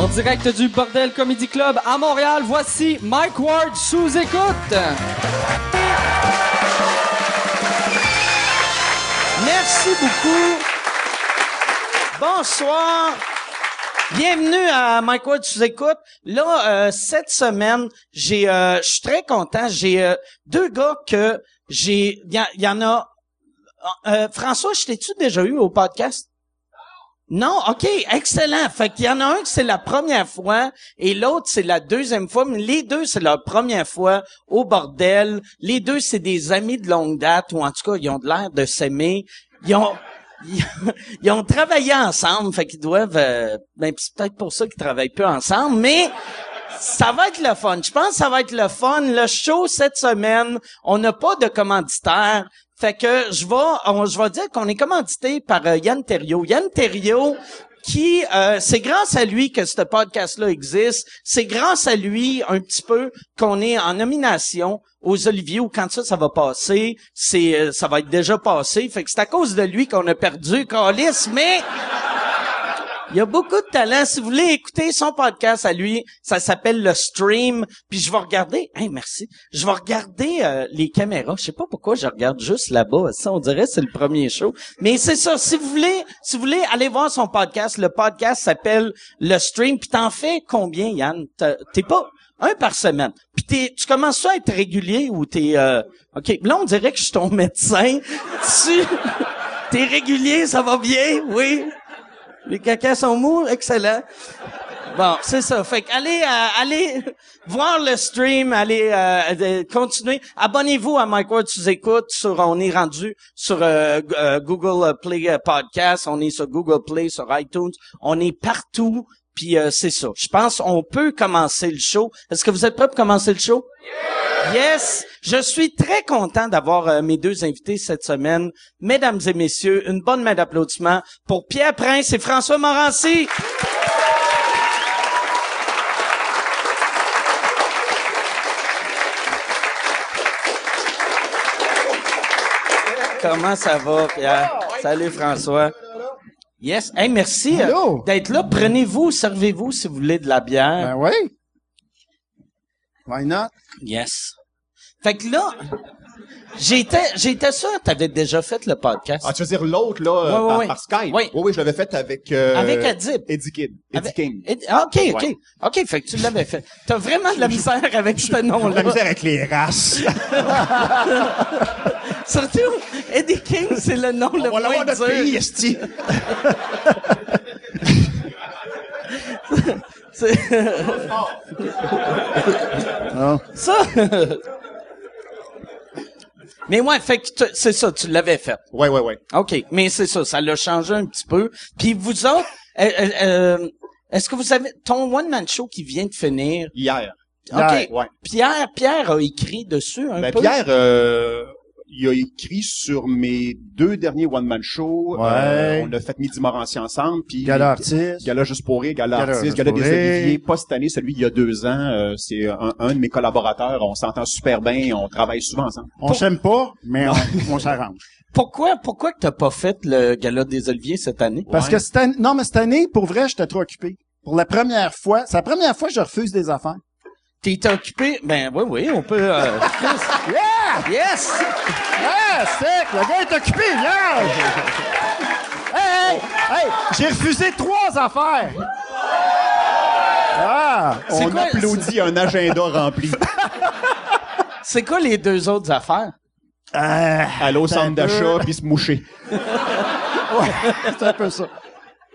En direct du Bordel Comedy Club à Montréal, voici Mike Ward sous écoute. Merci beaucoup. Bonsoir. Bienvenue à Mike Ward sous écoute. Là, cette semaine, je suis très content. J'ai deux gars que il y en a. François, je t'ai-tu déjà eu au podcast? Non, OK, excellent. Fait qu'il y en a un que c'est la première fois et l'autre c'est la deuxième fois, mais les deux c'est leur première fois au bordel. Les deux c'est des amis de longue date ou en tout cas, ils ont de l'air de s'aimer. Ils ont travaillé ensemble, fait qu'ils doivent c'est peut-être pour ça qu'ils travaillent plus ensemble, mais ça va être le fun. Je pense que ça va être le fun. Le show cette semaine, on n'a pas de commanditaire. Fait que je vais dire qu'on est commandité par Yann Terriot. Yann Terriot, qui c'est grâce à lui que ce podcast-là existe. C'est grâce à lui un petit peu qu'on est en nomination aux Oliviers, ou quand ça va passer, ça va être déjà passé. Fait que c'est à cause de lui qu'on a perdu, câlisse, mais il y a beaucoup de talent. Si vous voulez écouter son podcast à lui, ça s'appelle Le Stream. Puis je vais regarder... merci. Je vais regarder les caméras. Je sais pas pourquoi je regarde juste là-bas. Ça, on dirait que c'est le premier show. Mais c'est ça. Si vous voulez aller voir son podcast, le podcast s'appelle Le Stream. Puis t'en fais combien, Yann? T'es pas... un par semaine. Puis tu commences à être régulier ou t'es... OK, là, on dirait que je suis ton médecin. T'es régulier, ça va bien? Oui. Les cacas sont mous, excellent. Bon, c'est ça. Fait que allez voir le stream, allez continuer. Abonnez-vous à Mike Ward sous écoute. On est rendu sur Google Play Podcast, on est sur Google Play, sur iTunes, on est partout. Puis c'est ça. Je pense on peut commencer le show. Est-ce que vous êtes prêts pour commencer le show? Yes! Je suis très content d'avoir mes deux invités cette semaine. Mesdames et messieurs, une bonne main d'applaudissements pour Pierre Prince et François Morancy. Comment ça va, Pierre? Salut, François. Yes. Hey, merci d'être là. Prenez-vous, servez-vous si vous voulez de la bière. Ben oui. Why not? Yes. Fait que là, j'étais sûr que t'avais déjà fait le podcast. Ah, tu veux dire l'autre, là, oui. par Skype? Oui. Oui, je l'avais fait avec... avec Adib. Eddie King. OK. OK, fait que tu l'avais fait. T'as vraiment de la misère avec ce nom-là. La misère avec les races. Surtout, Eddie King, c'est le nom le moins dur. Notre pays, esti. Ça. Mais ouais, fait que c'est ça, tu l'avais fait. Ouais. OK, mais c'est ça l'a changé un petit peu. Puis vous autres, est-ce que vous avez ton one-man show qui vient de finir? Hier. OK. Ouais. Pierre a écrit dessus un peu. Pierre, il a écrit sur mes deux derniers one-man shows. Ouais. On a fait Midi Morancy ensemble. Puis Gala artiste. Gala juste pour rire, Gala artiste, Gala des Oliviers. Pas cette année, celui d'il y a 2 ans. C'est un de mes collaborateurs. On s'entend super bien. On travaille souvent ensemble. On s'aime pas, mais on s'arrange. Pourquoi que t'as pas fait le Gala des Oliviers cette année? Parce que cette année, pour vrai, j'étais trop occupé. Pour la première fois, c'est la première fois que je refuse des affaires. T'es occupé? Ben oui, on peut... Yeah! Yes! Yeah, sick! Le gars est occupé, yeah! Hey! J'ai refusé 3 affaires! Ah! On applaudit un agenda rempli. C'est quoi les 2 autres affaires? Aller au centre d'achat puis se moucher. Ouais, c'est un peu ça.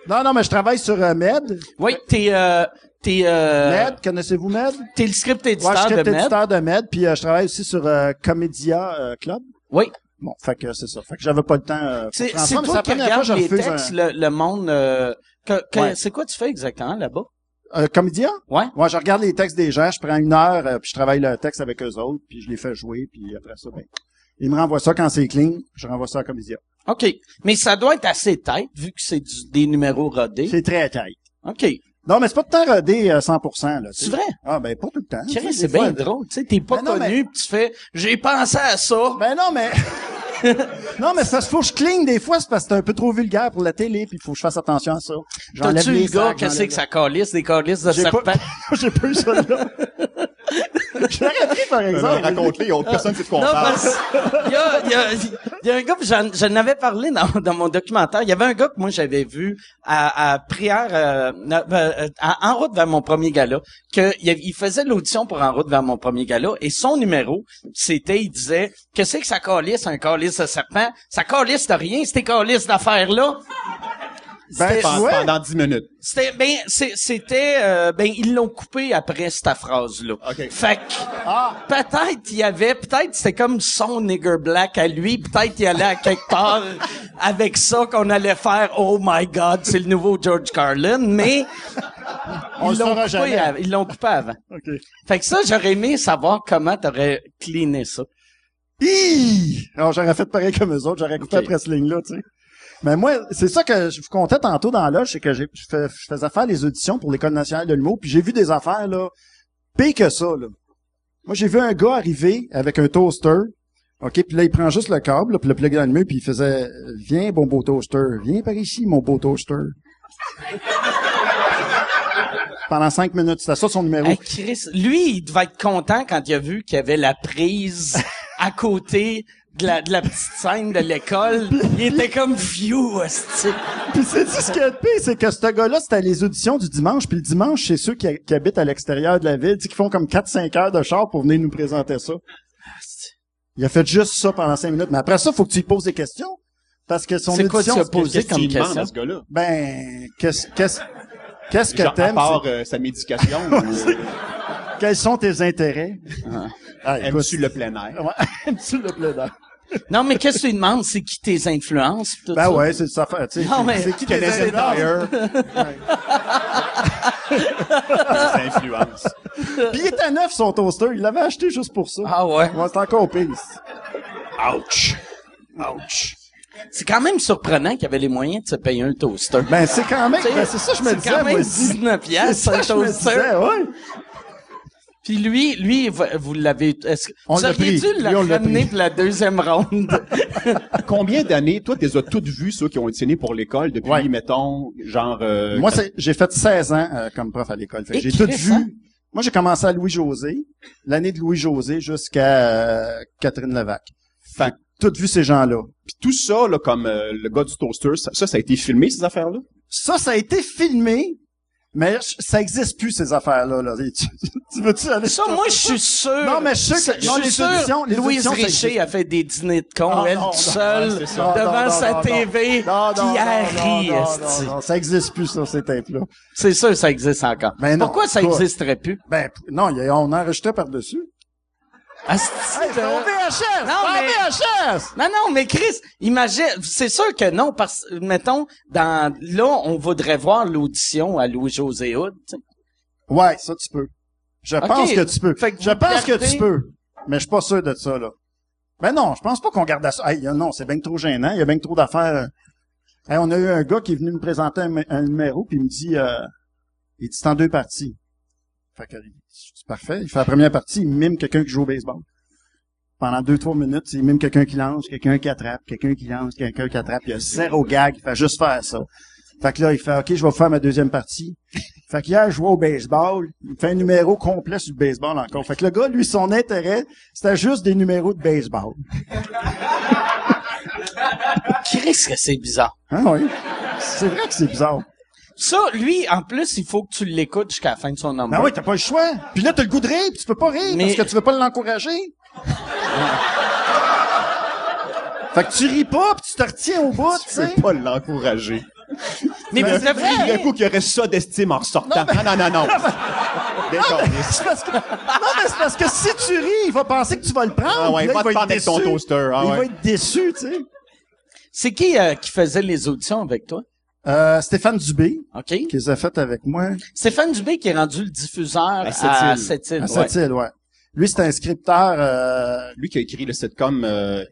Non, mais je travaille sur Med. Oui, t'es Med, connaissez-vous Med? T'es le script éditeur je suis de script Med. éditeur de Med, puis je travaille aussi sur Comédia Club. Oui. Bon, fait que c'est ça. Fait que j'avais pas le temps. C'est toi qui regardes les textes, le monde... Ouais. C'est quoi tu fais exactement là-bas? Comédia? Ouais. Moi, je regarde les textes des gens, je prends 1 heure, puis je travaille le texte avec eux autres, puis je les fais jouer, puis après ça, ils me renvoient ça quand c'est clean, je renvoie ça à Comédia. OK. Mais ça doit être assez tête, vu que c'est des numéros rodés. C'est très tight. OK. Non, mais c'est pas tout le temps rodé 100%, là. C'est vrai? Ah, ben, pas tout le temps. C'est bien drôle. Tu sais, t'es pas connu, pis tu fais, j'ai pensé à ça. Ben non, mais, Non, mais ça, faut que je cligne des fois, c'est parce que c'est un peu trop vulgaire pour la télé, puis il faut que je fasse attention à ça. T'as-tu les le gars, sacs, qu'est-ce j'enlève que ça calisse, des calices de J'ai serpent? pas, j'ai pas eu ça là. Je l'aurais pris, par exemple. Raconte-les, il y a autre personne qui te Non, compare. parce il y a un gars, j'en avais parlé dans mon documentaire. Il y avait un gars que moi j'avais vu à prière, en route vers mon premier gala, il faisait l'audition pour En route vers mon premier gala, et son numéro, il disait, qu'est-ce que ça calisse, un calice de serpent? Ça calisse de rien, ces calices d'affaires-là. Ben, Pendant 10 minutes. Ils l'ont coupé après cette phrase-là. OK. Fait que, peut-être c'était comme son nigger black à lui, peut-être il allait à quelque part avec ça qu'on allait faire oh my god, c'est le nouveau George Carlin, mais ils l'ont coupé avant. OK. Fait que ça, j'aurais aimé savoir comment t'aurais cleané ça. Alors, j'aurais fait pareil comme eux autres, j'aurais coupé après cette ligne-là, tu sais. Mais moi, c'est ça que je vous contais tantôt dans l'âge, c'est que je faisais faire les auditions pour l'École nationale de l'humour, puis j'ai vu des affaires, là, pire que ça, là. Moi, j'ai vu un gars arriver avec un toaster, OK, puis là, il prend juste le câble, là, puis le plug dans le mur, puis il faisait « Viens, bon beau toaster, viens par ici, mon beau toaster. » Pendant 5 minutes, c'était ça son numéro. Hey, Chris, lui, il devait être content quand il a vu qu'il y avait la prise à côté de la petite scène de l'école. Il était comme vieux, hostie. Puis c'est ce qu'il y a de pire, c'est que ce gars-là, c'était les auditions du dimanche, puis le dimanche, c'est ceux qui habitent à l'extérieur de la ville, tu sais, qui font comme 4-5 heures de char pour venir nous présenter ça. Il a fait juste ça pendant 5 minutes, mais après ça, faut que tu lui poses des questions. Parce que son c'est quoi audition... tu as posé comme Qu'est-ce qu'il demande question? à ce gars-là? Ben, qu'est-ce que Genre, à t'aimes? part sa médication, Quels sont tes intérêts? Ah, écoute, aimes-tu le plein air? ouais, aimes-tu le plein air? Non, mais qu'est-ce que tu lui demandes? C'est qui tes influences? Pis tout Ben ça? ouais, c'est ça. Tu sais, Non, mais- c'est qui tes Canadian influences? Tire. Ses influences. Puis il était neuf, son toaster. Il l'avait acheté juste pour ça. Ah ouais? Ouais, c'est encore pire. Ouch. Ouch. C'est quand même surprenant qu'il y avait les moyens de se payer un toaster. Ben, c'est quand même... T'sais, Ben, c'est ça que je me c'est disais, quand même moi. 19 C'est piastres, ça un que je me toaster. disais, ouais. Puis lui, vous l'avez, On vous l'a auriez pris. dû le Lui, on l'a ramener pris. pour la deuxième ronde. Combien d'années, toi, t'es as toutes vues, ceux qui ont auditionné pour l'école depuis, Ouais. mettons, genre... Moi, j'ai fait 16 ans comme prof à l'école. Fait que Et j'ai tout Chris, vu. hein? Moi, j'ai commencé à Louis-José, l'année de Louis-José jusqu'à Catherine Levac. Fait que tout vu ces gens-là. Puis tout ça, là, comme le gars du toaster, ça a été filmé, ces affaires-là? Ça a été filmé, mais ça existe plus, ces affaires-là. Là. Tu veux-tu aller... Ça, moi, je suis sûr. Non, mais je sais que- je non, suis les sûr, auditions, les Louise auditions, ça Richer existe. a fait des dîners de cons, Ah, elle, non, toute non, seule, ouais, c'est ça. Non, devant non, sa non, TV, non, qui non, a non, ri, non, esti. non, ça existe plus, ça, ces tapes-là. C'est sûr, ça existe encore. Ben non, Pourquoi ça quoi? existerait plus? Ben, non, on enregistrait par-dessus. Asti Hey, c'est de- en VHS! Non, c'est en mais- VHS! Non, mais Chris, imagine, c'est sûr que non, parce, mettons, là, on voudrait voir l'audition à Louis-José Hood, tu sais. Ouais, ça, tu peux. Je pense que tu peux. Fait que Je vous pense que gardez- tu peux. Mais je suis pas sûr de ça, là. Ben non, je pense pas qu'on garde ça. Hey, non, c'est bien trop gênant. Il y a bien trop d'affaires. Hey, on a eu un gars qui est venu me présenter un numéro, puis il me dit, il dit, c'est en 2 parties. Fait que, c'est parfait. Il fait la première partie, il mime quelqu'un qui joue au baseball. Pendant 2-3 minutes, il mime quelqu'un qui lance, quelqu'un qui attrape, quelqu'un qui lance, quelqu'un qui attrape. Il y a 0 gag. Il fait juste faire ça. Fait que là, il fait, OK, je vais faire ma deuxième partie. Fait que hier, je jouais au baseball. Il fait un numéro complet sur le baseball encore. Fait que le gars, lui, son intérêt, c'était juste des numéros de baseball. Chris, que c'est bizarre. Hein, oui. C'est vrai que c'est bizarre. Ça, lui, en plus, il faut que tu l'écoutes jusqu'à la fin de son number. Ben oui, t'as pas le choix. Puis là, t'as le goût de rire, puis tu peux pas rire, Mais- parce que tu veux pas l'encourager. Fait que tu ris pas, puis tu te retiens au bout, tu Tu sais. peux pas l'encourager. mais Ben, vous c'est vrai. devriez... D'un coup, qu'il y aurait ça d'estime en ressortant. Non. D'accord. C'est parce que... Non, mais c'est parce que si tu ris, il va penser que tu vas le prendre. Ah ouais, puis là, va te il prendre avec ton déçu. toaster. Ah Il ouais. va être déçu, tu sais. C'est qui faisait les auditions avec toi? Stéphane Dubé, OK? qui les a faites avec moi. Stéphane Dubé qui est rendu le diffuseur à Sept-Îles. Sept-Îles. À ouais. Sept-Îles, ouais. Lui, c'est un scripteur, Lui qui a écrit le sitcom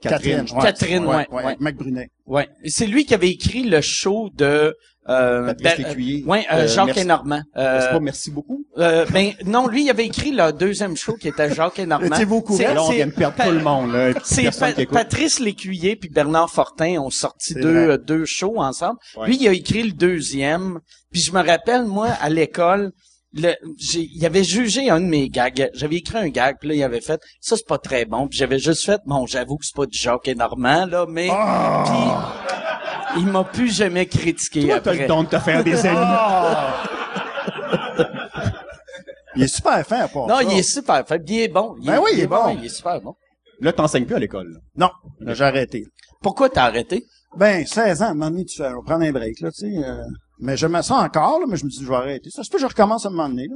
Catherine. Catherine, ouais. Mac Brunet. Ouais. Et c'est lui qui avait écrit le show de Patrice Lécuyer. Ouais, Jacques merci. et Normand. C'est pas merci beaucoup. Non, lui, il avait écrit le deuxième show qui était Jacques et Normand. Étiez-vous au courant? Là, on vient de perdre tout le monde, là. C'est Personne qui écoute. Patrice Lécuyer puis Bernard Fortin ont sorti C'est deux shows ensemble. Ouais. Lui, il a écrit le deuxième. Puis je me rappelle, moi, à l'école, il avait jugé un de mes gags. J'avais écrit un gag, puis là, il avait fait, ça, c'est pas très bon. Puis j'avais juste fait, bon, j'avoue que c'est pas du Jacques et Normand, là, mais... Puis il m'a plus jamais critiqué Toi, t'as après. le don de te faire des amis. Il est super fin à part Non, ça. il est super fait. Il est bon. Ben oui, il est bon. Il est super bon. Là, t'enseignes plus à l'école, là. Non, là, j'ai arrêté. Pourquoi t'as arrêté? Ben, 16 ans, à un moment donné, tu fais, on va prendre un break, là, tu sais. Mais j'aimais ça encore, là, mais je me dis, je vais arrêter. Ça se peut que je recommence à un moment donné, là.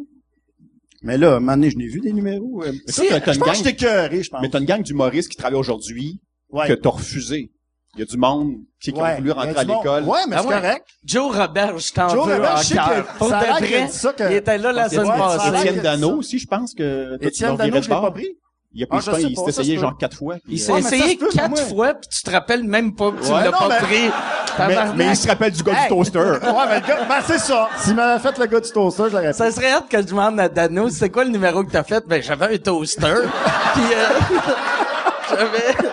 Mais là, à un moment donné, je n'ai vu des numéros. Mais toi, t'as Je une pense gang, que j'étais écœuré, je pense. mais t'as une gang d'humoristes qui travaillent aujourd'hui Ouais. que t'as refusé. Il y a du monde qui Ouais, a voulu rentrer il y a à du monde. l'école. Ouais, mais Ah c'est ouais. correct. Joe Robert, je t'en Joe veux Robert, en je sais cœur. que Pour ça a de l'air qu'il a vrai, dit ça que- il était là la Ouais, semaine ça a passée. l'air Étienne qu'il a Dano dit aussi, je pense que... toi, tu Étienne l'as Dano, viré je de l'ai pas bord. pris. Il a Ah, pris je du temps, sais il pas, s'est ça essayé se peut. genre 4 fois. Il puis, s'est Ouais, mais ça essayé se peut, 4 moi. fois, puis tu te rappelles même pas que tu Ouais, l'as non, pas mais- pris. mais il se rappelle du gars Hey! du toaster. Ouais, mais le gars, ben, c'est ça. S'il m'avait fait le gars du toaster, je l'aurais fait. Ça serait hâte que je demande à Dano, c'est quoi le numéro que t'as fait? Ben, j'avais un toaster. Puis, j'avais...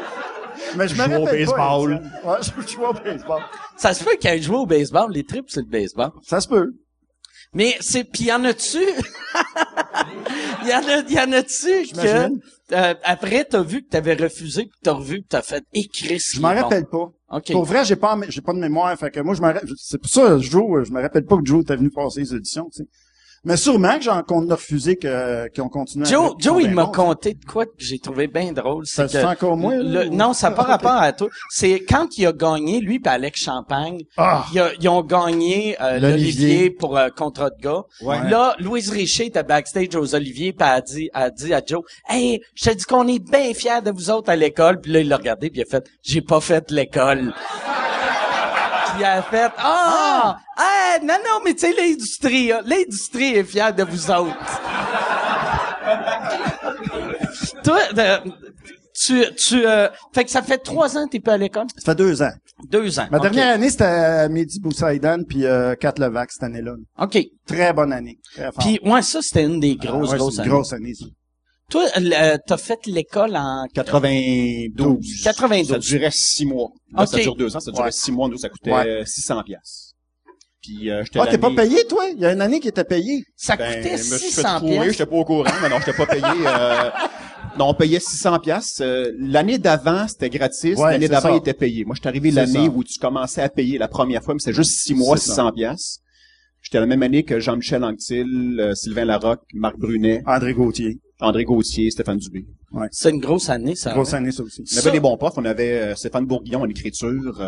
Mais je me Joue au rappelle baseball. pas, ouais, je joue au baseball. Ça se peut qu'il ait joué au baseball. Les trips, c'est le baseball. Ça se peut. Mais puis y en a-tu? y en a-tu que, J'imagine. après, t'as vu que t'avais refusé, puis t'as revu, que t'as fait écrire ce Je m'en rappelle pas. OK. Pour vrai, j'ai pas de mémoire. Fait que moi, c'est pour ça, je me rappelle pas que Joe était venu passer les auditions, tu sais. Mais sûrement qu'on a refusé qu'ils ont continué Joe, qu'ils sont il bien m'a bons, conté de quoi que j'ai trouvé bien drôle. Ça C'est se que fait encore moins, là, ou- non, ça n'a pas Ok. rapport à toi. C'est quand il a gagné, lui et Alex Champagne, Ah. ils ont gagné l'Olivier pour contrat de gars. Ouais. Là, Louise Richer était backstage aux Oliviers, puis elle a dit à Joe, « Hey, je te dis qu'on est bien fiers de vous autres à l'école. » Puis là, il l'a regardé, puis il a fait, « J'ai pas fait l'école. » Puis il a fait, « Ah! Non, mais tu sais, l'industrie est fière de vous autres. » Toi, fait que ça fait 3 ans que t'es pas à l'école? Ça fait 2 ans. 2 ans. Ma OK. dernière année, c'était Mehdi Boussaïdan puis Kat Levac cette année-là. OK. Très bonne année. Très fort. Puis, ouais, ça, c'était une des grosses, Ouais, grosses c'est années. une grosse année, ça. Toi, t'as fait l'école en 92. 92. Ça durait 6 mois. Là, Ok. ça dure 2 ans, ça durait Ouais. 6 mois. Nous, ça coûtait Ouais. 600 piastres. Puis, j'étais Ah, t'es pas l'année- payé, toi? Il y a une année qui était payée. Ça Ben, coûtait je me suis fait 600 trouver, piastres. j'étais pas au courant, mais non, j'étais pas payé. Non, on payait 600 piastres. L'année d'avant, c'était gratis. Ouais, L'année c'est d'avant, ça. il était payé. Moi, je suis arrivé C'est l'année ça. où tu commençais à payer la première fois, mais c'était juste 6 mois, C'est ça. 600 piastres. J'étais la même année que Jean-Michel Anctil, Sylvain Larocque, Marc Brunet, André Gauthier. André Gauthier, Stéphane Dubé. C'est une grosse année, ça. Grosse ouais. année, ça aussi. On avait des bons profs. On avait Stéphane Bourguignon en écriture.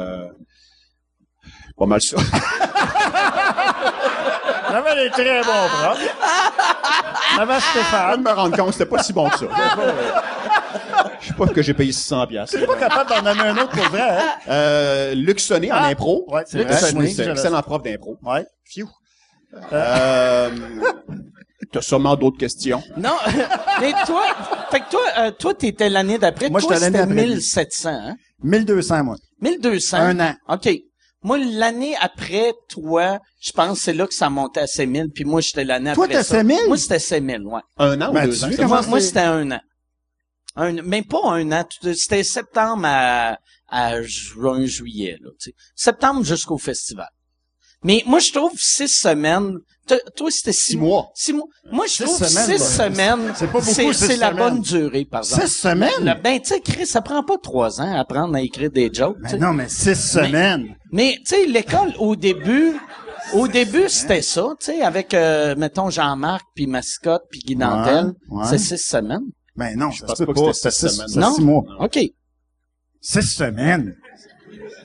Pas mal ça. On avait des très bons profs. On avait Je viens Stéphane. de me rendre compte, c'était pas si bon que ça. Je sais pas que j'ai payé 600 piastres. T'es pas capable d'en donner un autre pour vrai, hein? Luc Sonné en impro. Ouais, c'est Luc vrai. Sonné, Moi aussi, C'est un j'avais excellent prof d'impro. ça. Ouais. Pfiou. T'as sûrement d'autres questions. Non, mais toi, t'étais l'année d'après. Moi, toi, j'étais l'année c'était d'après. 1700, hein? 1200, moi. 1200. Un an. OK. Moi, l'année après, toi, je pense que c'est là que ça montait à 6000, puis moi, j'étais l'année Toi, après t'as ça. 6000? Moi, c'était 6000, ouais. 1 an Ben, ou 2 tu ans? vois c'est comment ça? Moi, c'est- c'était 1 an. Même pas 1 an. C'était septembre à juin, juillet, là, tu sais. Septembre jusqu'au festival. Mais moi, je trouve 6 semaines. Toi, c'était 6 mois. 6 mois. Moi, je 6 trouve semaines, 6 là. semaines. C'est pas beaucoup, 6 c'est la semaines. bonne durée, par exemple. 6 semaines? Ben, tu sais, Chris, ça prend pas 3 ans à apprendre à écrire des jokes, tu Mais sais. non, mais 6 semaines. Mais, tu sais, l'école, au début, c'était ça, tu sais, avec, mettons, Jean-Marc, puis Mascotte, puis Guy Nantel. ouais. C'est 6 semaines. Ben non, je pense pense pas pas. que c'était C'était 6 six- semaines. Non? 6 mois. OK. 6 semaines.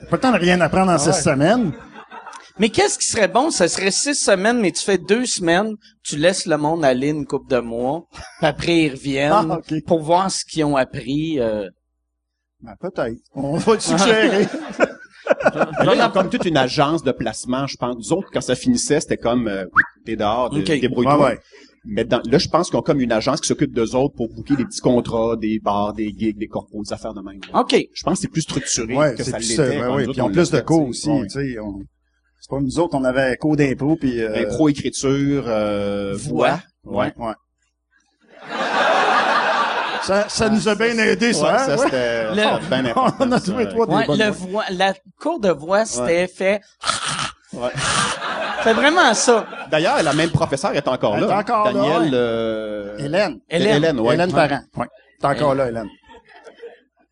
Pas le temps de rien apprendre en 6 semaines. Mais qu'est-ce qui serait bon? Ça serait 6 semaines, mais tu fais 2 semaines, tu laisses le monde aller une couple de mois, puis après ils reviennent Ah, OK. pour voir ce qu'ils ont appris. Ben, peut-être. On va te suggérer. Là, il y a comme toute une agence de placement, je pense. Nous autres, quand ça finissait, c'était comme, t'es dehors, Ok. débrouille-toi. Ouais, ouais. Mais là, je pense qu'ils ont comme une agence qui s'occupe d'eux autres pour booker des petits contrats, des bars, des gigs, des corpos, des affaires de même. OK. Je pense que c'est plus structuré Ouais, que c'est ça plus l'était. ça. quand Ouais, nous autres, puis ils ont on plus de l'a fait, cours tu sais. aussi, Ouais. tu sais. C'est pas nous autres, on avait cours d'impro puis Impro, écriture, voix. Ouais. Ça nous a bien aidé, ça. Ouais, hein? ça, c'était bien important. On a trouvé trois des Ouais, bonnes la cours de voix, c'était fait... Ouais. C'est vraiment ça. D'ailleurs, la même professeure est encore Elle là. est encore là, Daniel, Hélène. Hélène, ouais. Hélène Parent. Ouais. T'es encore là, Hélène.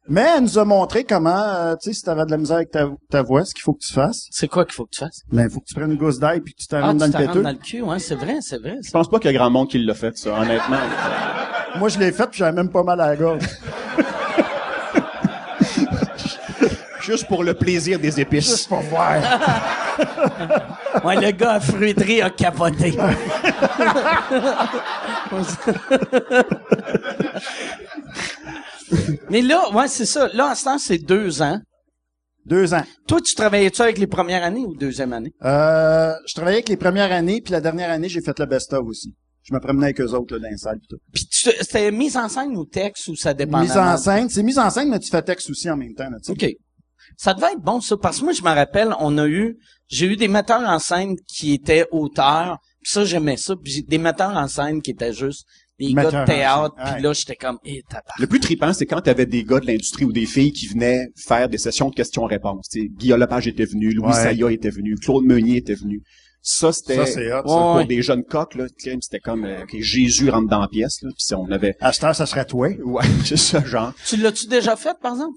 Mais elle nous a montré comment, tu sais, si t'avais de la misère avec ta voix, ce qu'il faut que tu fasses. C'est quoi qu'il faut que tu fasses? Ben, il faut que tu prennes une gousse d'ail puis que tu t'arrendes dans tu le t'arrendes péteux. dans le cul, ouais, c'est vrai. Je pense pas qu'il y a grand monde qui l'a fait, ça, honnêtement. Moi, je l'ai fait puis j'avais même pas mal à la gorge. Juste pour le plaisir des épices. Juste pour voir. Ouais, le gars à fruiterie a capoté. Mais là, ouais, c'est ça. Là, en ce temps, c'est 2 ans. 2 ans. Toi, tu travaillais-tu avec les premières années ou deuxième année? Je travaillais avec les premières années puis la dernière année, j'ai fait le best-of aussi. Je me promenais avec eux autres, là, dans les salles pis tout. Puis c'était mise en scène ou texte ou ça dépend? Mise en scène. C'est mise en scène, mais tu fais texte aussi en même temps, là, tu sais. OK. Ça devait être bon, ça, parce que moi, je me rappelle, j'ai eu des metteurs en scène qui étaient auteurs, pis ça, j'aimais ça, puis j'ai des metteurs en scène qui étaient juste des gars de théâtre, puis là, j'étais comme, tabarnak. Le plus trippant, c'est quand t'avais des gars de l'industrie ou des filles qui venaient faire des sessions de questions-réponses. Tu sais, Guillaume Lepage était venu, Louis Saya était venu, Claude Meunier était venu. Ça, c'était c'est hot, pour des jeunes coqs, là. C'était comme que Jésus rentre dans la pièce, là. Puis on avait. À cette heure, ça serait toi. Ouais, c'est ça, genre. Tu l'as-tu déjà fait, par exemple?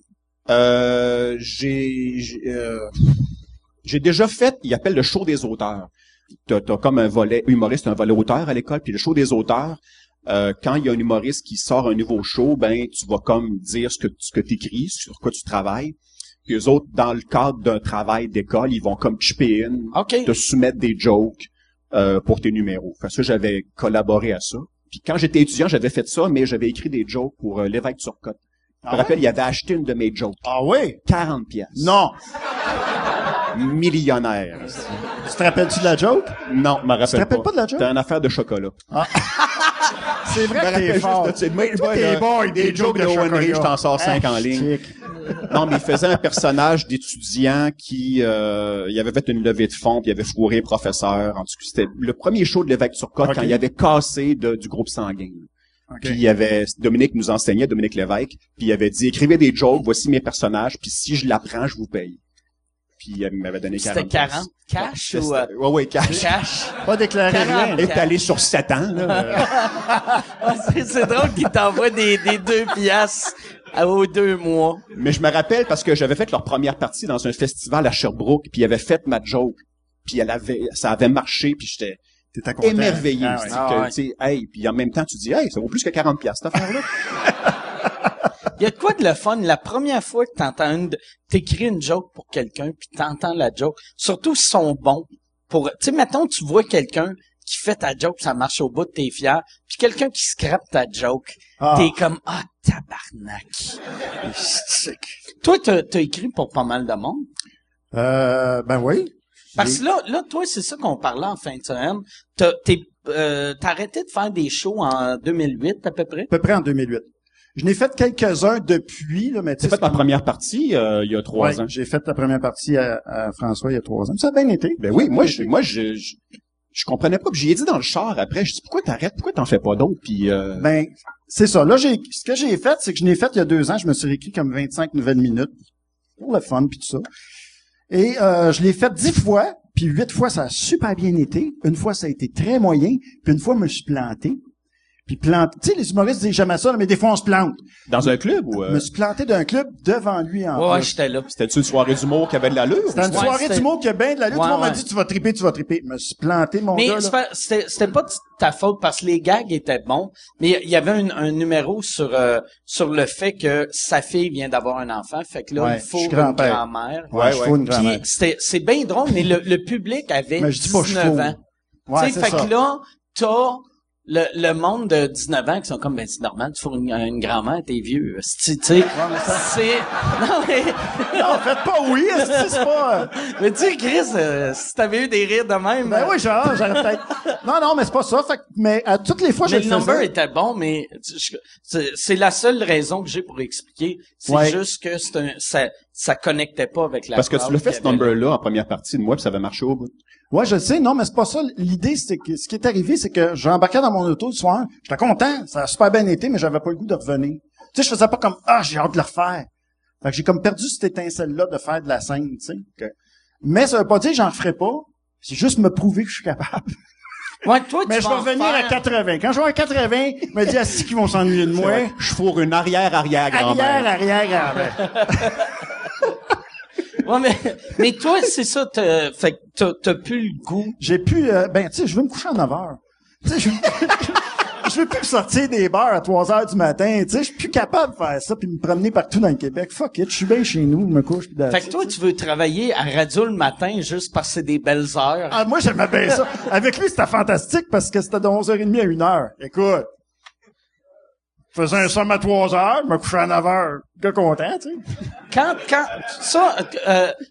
J'ai déjà fait, il appelle le show des auteurs. T'as comme un volet humoriste, un volet auteur à l'école, puis le show des auteurs, quand il y a un humoriste qui sort un nouveau show, ben tu vas comme dire ce que t'écris, sur quoi tu travailles. Puis eux autres, dans le cadre d'un travail d'école, ils vont comme chipper in, te soumettre des jokes pour tes numéros. Fait que ça, j'avais collaboré à ça. Puis quand j'étais étudiant, j'avais fait ça, mais j'avais écrit des jokes pour l'évêque Turcotte. Je me rappelle, il avait acheté une de mes jokes. Ah oui? 40 pièces. Non. Millionnaire. Tu te rappelles-tu de la joke? Non, je me rappelle pas. Tu te rappelles pas de la joke? C'était une affaire de chocolat. Ah. C'est vrai que t'es fort. T'es bon, des jokes de One je t'en sors 5 en ligne. Non, mais il faisait un personnage d'étudiant qui il avait fait une levée de fonds, puis il avait fourré un professeur. En tout cas, c'était le premier show de l'évêque Turcotte quand il avait cassé du groupe sanguin. Okay. Puis il y avait Dominique nous enseignait, Dominique Lévesque, puis il avait dit écrivez des jokes, voici mes personnages, puis si je l'apprends, je vous paye. Puis il m'avait donné 40. C'était 40 cash ou ouais, cash. Cash. Pas déclaré rien. Étalé sur 7 ans là. C'est drôle qu'il t'envoie des 2 piastres aux 2 mois. Mais je me rappelle parce que j'avais fait leur première partie dans un festival à Sherbrooke, puis il avait fait ma joke, puis ça avait marché, puis j'étais émerveillé. Hey, puis en même temps, tu dis, hey, ça vaut plus que 40 piastres, cette affaire-là. Il y a de quoi de le fun, la première fois que t'écris une joke pour quelqu'un, puis t'entends la joke, surtout s'ils sont bons, tu sais, mettons, tu vois quelqu'un qui fait ta joke, ça marche au bout, t'es fier, puis quelqu'un qui scrape ta joke, t'es comme, tabarnak. Toi, t'as écrit pour pas mal de monde? Ben oui. Parce que là, toi, c'est ça qu'on parlait en fin de semaine. T'as arrêté de faire des shows en 2008, à peu près? À peu près en 2008. Je n'ai fait quelques-uns depuis, là, mais tu sais. T'as fait ma première partie, il y a 3 ans. J'ai fait la première partie à François il y a 3 ans. Ça a bien été. Ben oui, moi, je comprenais pas. Puis j'y ai dit dans le char après, je dis, pourquoi t'arrêtes? Pourquoi t'en fais pas d'autres? Puis, Ben, c'est ça. Là, ce que j'ai fait, c'est que je n'ai fait il y a 2 ans, je me suis réécrit comme 25 nouvelles minutes. Pour le fun puis tout ça. Et, je l'ai fait 10 fois, puis 8 fois, ça a super bien été. Une fois, ça a été très moyen, puis une fois, je me suis planté. Puis tu sais, les humoristes disent jamais ça, mais des fois, on se plante. Dans un club ou... Je me suis planté d'un club devant lui en Ouais, plus. j'étais là. C'était-tu une soirée d'humour qui avait de l'allure? C'était une soirée d'humour qui a bien de l'allure. Tout le monde m'a dit, tu vas triper. Je me suis planté, mon gars, là. C'était pas de ta faute parce que les gags étaient bons, mais il y avait un numéro sur le fait que sa fille vient d'avoir un enfant, fait que là, il faut une grand-mère. Ouais, il faut une grand-mère. Puis c'est bien drôle, mais le public avait 19 ans. Ouais, tu sais, fait que là, t'as le monde de 19 ans qui sont comme, ben, c'est normal, tu fais une grand-mère, t'es vieux. Tu sais, non, mais... Non, faites pas oui, c'est pas... Mais tu sais, Chris, si t'avais eu des rires de même... Ben oui, j'aurais peut-être... Non, mais c'est pas ça. Fait que, mais à toutes les fois, je le faisais. Le number était bon, mais c'est la seule raison que j'ai pour expliquer. C'est juste que ça connectait pas avec la Parce que crowd tu l'as fait, qu'il ce y avait là. number-là, en première partie de moi, puis ça avait marché au bout. Ouais, je le sais. Non, mais c'est pas ça. L'idée, c'est que ce qui est arrivé, c'est que j'embarquais dans mon auto le soir. J'étais content. Ça a super bien été, mais j'avais pas le goût de revenir. Tu sais, je faisais pas comme, j'ai hâte de le refaire. Fait que j'ai comme perdu cette étincelle-là de faire de la scène, tu sais. Okay. Mais ça veut pas dire que j'en referai pas. C'est juste me prouver que je suis capable. Ouais, toi, Mais tu je vas vais en revenir à faire- 80. Quand je vais à 80, je me dis, est-ce qu'ils vont s'ennuyer de moi? Ouais. Je fourre une arrière-grand-mère. Arrière. Ouais, mais toi, c'est ça, fait que t'as plus le goût. J'ai pu, tu sais, je veux me coucher à 9 heures. Tu sais, je veux plus me sortir des bars à 3 heures du matin. Tu sais, je suis plus capable de faire ça puis me promener partout dans le Québec. Fuck it, je suis bien chez nous, je me couche puis Fait que toi, tu veux travailler à radio le matin juste parce que c'est des belles heures. Ah, moi, j'aimais bien ça. Avec lui, c'était fantastique parce que c'était de 11h30 à 1h. Écoute. Je faisais un somme à 3 heures, je me couchais à 9 heures. Que content, tu sais. Quand, ça,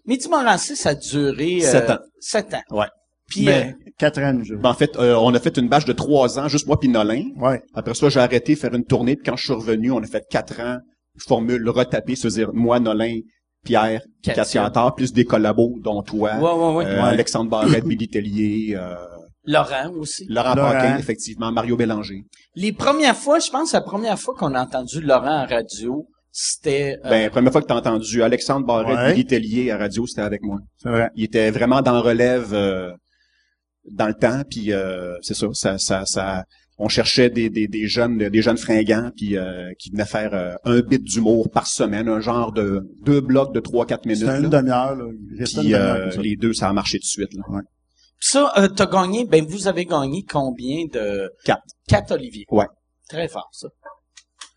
Midi Morancy, ça a duré, 7 ans. 7 ans. Ouais. Puis, Mais- 4 ans, je. Ben, en fait, on a fait une bâche de 3 ans, juste moi puis Nolin. Ouais. Après ça, j'ai arrêté de faire une tournée, puis quand je suis revenu, on a fait 4 ans, formule retapée, c'est-à-dire moi, Nolin, Pierre, Cassia Attard, plus des collabos, dont toi, ouais. Alexandre Barrette, Billy Tellier, Laurent aussi. Laurent Laurent. Paquin, effectivement, Mario Bélanger. Les premières fois, je pense, la première fois qu'on a entendu Laurent en radio, c'était, Ben, première fois que t'as entendu Alexandre Barrette, Ouais. Billy Tellier à radio, c'était avec moi. C'est vrai. Il était vraiment dans relève dans le temps, puis c'est ça, on cherchait des jeunes fringants puis qui venaient faire un bit d'humour par semaine, un genre de 2 blocs de 3-4 minutes. C'était une là. demi-heure, là. Il restait Puis une demi-heure comme ça. les deux, ça a marché tout de suite. Là. Pis ça, t'as gagné, vous avez gagné combien de... 4. 4 Olivier. Ouais. Très fort, ça.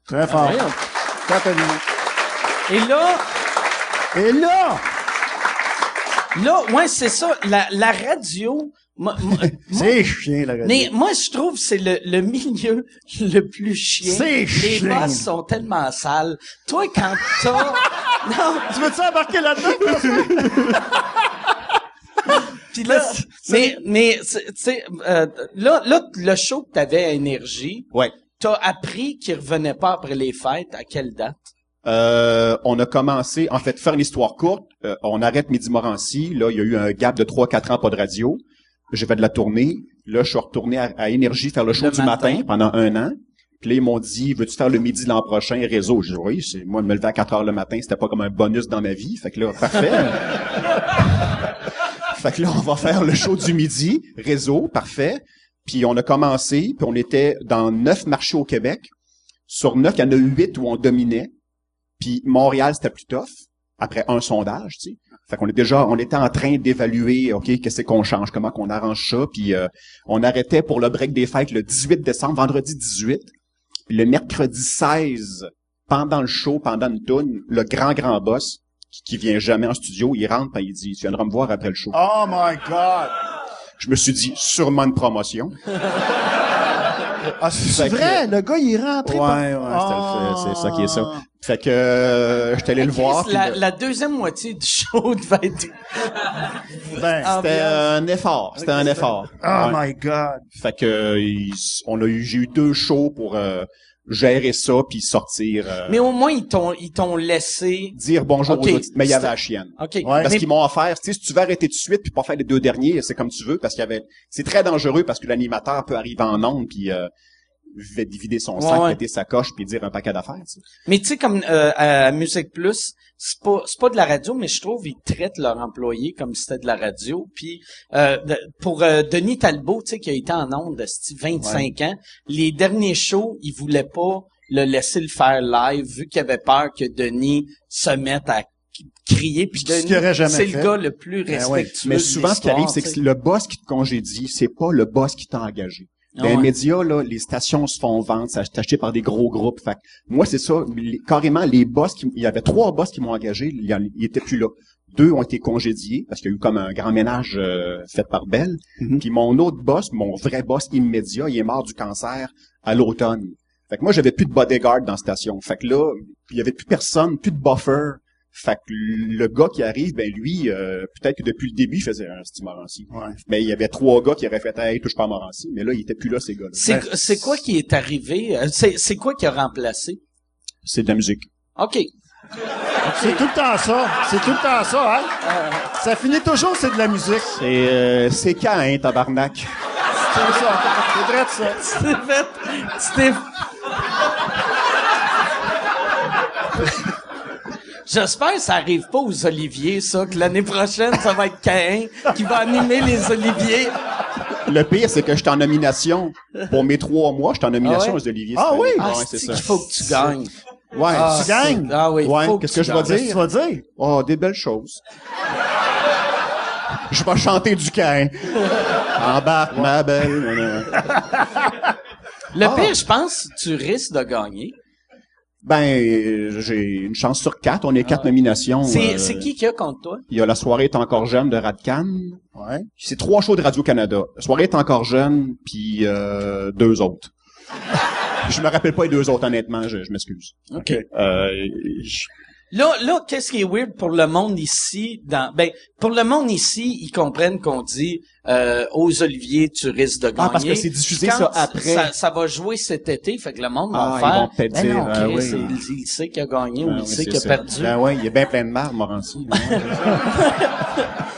Très fort. Voyons. Quatre animaux. Et là, Et là, ouais, c'est ça, la radio, c'est chiant, la radio. mais moi, je trouve que c'est le milieu le plus chien. C'est Les chiant. boss sont tellement sales. Toi, quand t'as... non, Tu veux-tu embarquer là-dedans? pis là, mais, tu sais, là, le show que t'avais à Énergie, Ouais. t'as appris qu'il revenait pas après les fêtes. À quelle date? On a commencé, en fait, faire une histoire courte. On arrête Midi Morancy. Là, il y a eu un gap de 3-4 ans, pas de radio. J'ai fait de la tournée. Là, je suis retourné à Énergie faire le show Le du matin pendant 1 an. Puis là, ils m'ont dit, veux-tu faire le midi l'an prochain, réseau? J'ai dit, oui, c'est, moi, me lever à 4 heures le matin, c'était pas comme un bonus dans ma vie. Fait que là, parfait. Fait que là, on va faire le show du midi, réseau, parfait. Puis on a commencé, puis on était dans 9 marchés au Québec. Sur 9, il y en a 8 où on dominait. Puis Montréal, c'était plus tough, après un sondage, tu sais. Fait qu'on on était en train d'évaluer, OK, qu'est-ce qu'on change, comment qu'on arrange ça. Puis on arrêtait pour le break des fêtes le 18 décembre, vendredi 18. Puis le mercredi 16, pendant le show, pendant une toune, le grand boss, qui vient jamais en studio, il rentre et il dit, tu viendras me voir après le show. Oh my God! Je me suis dit, sûrement une promotion. Ah, c'est Fait que- vrai? Le gars, il est rentré c'est ça qui est ça. Fait que j'étais allé le voir. Chris, puis la deuxième moitié du show devait être... Ben, c'était un effort. C'était un effort. oh Ouais. my God! Fait que j'ai eu 2 shows pour gérer ça puis sortir. Mais au moins, ils t'ont laissé... Dire bonjour Ok. aux autres. Mais il y avait la chienne. OK. Ouais. Parce Mais- qu'ils m'ont offert, tu sais, si tu veux arrêter tout de suite puis pas faire les 2 derniers, c'est comme tu veux, parce qu'il y avait, c'est très dangereux parce que l'animateur peut arriver en ondes puis vider son sac, Ouais. péter sa coche puis dire un paquet d'affaires. Tu sais. Mais tu sais, comme à Musique Plus, c'est pas de la radio, mais je trouve ils traitent leurs employés comme si c'était de la radio. Puis pour Denis Talbot, tu sais, qui a été en ondes de 25 ans, les derniers shows, ils voulaient pas le laisser le faire live, vu qu'il avait peur que Denis se mette à crier. Puis Ce qu'il aurait jamais c'est le fait. gars le plus Ben respectueux. Mais de souvent, ce qui arrive, c'est l'histoire, que le boss qui te congédie, c'est pas le boss qui t'a engagé. Dans Ah les ouais. médias, là, les stations se font vendre, ça c'est acheté par des gros groupes. Fait que moi, c'est ça, carrément, les boss il y avait 3 boss qui m'ont engagé, ils étaient plus là. 2 ont été congédiés, parce qu'il y a eu comme un grand ménage fait par Bell. Mhm. Puis mon autre boss, mon vrai boss immédiat, il est mort du cancer à l'automne. Fait que moi, j'avais plus de bodyguard dans la station. Fait que là, il y avait plus personne, plus de buffer. Fait que le gars qui arrive, ben lui, peut-être que depuis le début, il faisait un style Morancy. Ouais. Mais il y avait 3 gars qui auraient fait « Hey, touche pas à Morancy », mais là, il était plus là, ces gars-là. C'est quoi qui est arrivé? C'est quoi qui a remplacé? C'est de la musique. OK. C'est tout le temps ça. C'est tout le temps ça, hein? Ça finit toujours, c'est de la musique. C'est quand, hein, tabarnak? C'est ça. C'est vrai de ça. C'était... J'espère que ça arrive pas aux Oliviers, ça, que l'année prochaine, ça va être Caïn qui va animer les Oliviers. Le pire, c'est que je suis en nomination. Pour mes 3 mois, je suis en nomination Ah ouais? aux Oliviers. Ah cette oui? année. Ah, Ouais, c'est c'est ça. qu'il faut que tu gagnes. Ouais. Tu gagnes? Ah oui, Ouais, faut qu'est-ce que je vais tu gagnes. Qu'est-ce que tu vas dire? Oh, des belles choses. Je vais chanter du Cain. Embarque, ma belle. Le pire, je pense, tu risques de gagner. Ben, j'ai une chance sur 4. On est 4 nominations. C'est qui a contre toi? Il y a La soirée est encore jeune de Radcan. Ouais. C'est 3 shows de Radio-Canada. La soirée est encore jeune, puis 2 autres. Je me rappelle pas les 2 autres, honnêtement, je m'excuse. OK. Je- Là, qu'est-ce qui est weird pour le monde ici, pour le monde ici, ils comprennent qu'on dit, aux Oliviers, tu risques de gagner. Ah, parce que c'est diffusé Quand ça après. Ça va jouer cet été, fait que le monde Ah, va ils faire, vont peut-être ben non, dire, Chris, oui. il sait qu'il a gagné ou Ah il oui, sait c'est qu'il a ça. perdu. Ben ouais, il est bien plein de marre, Morancy.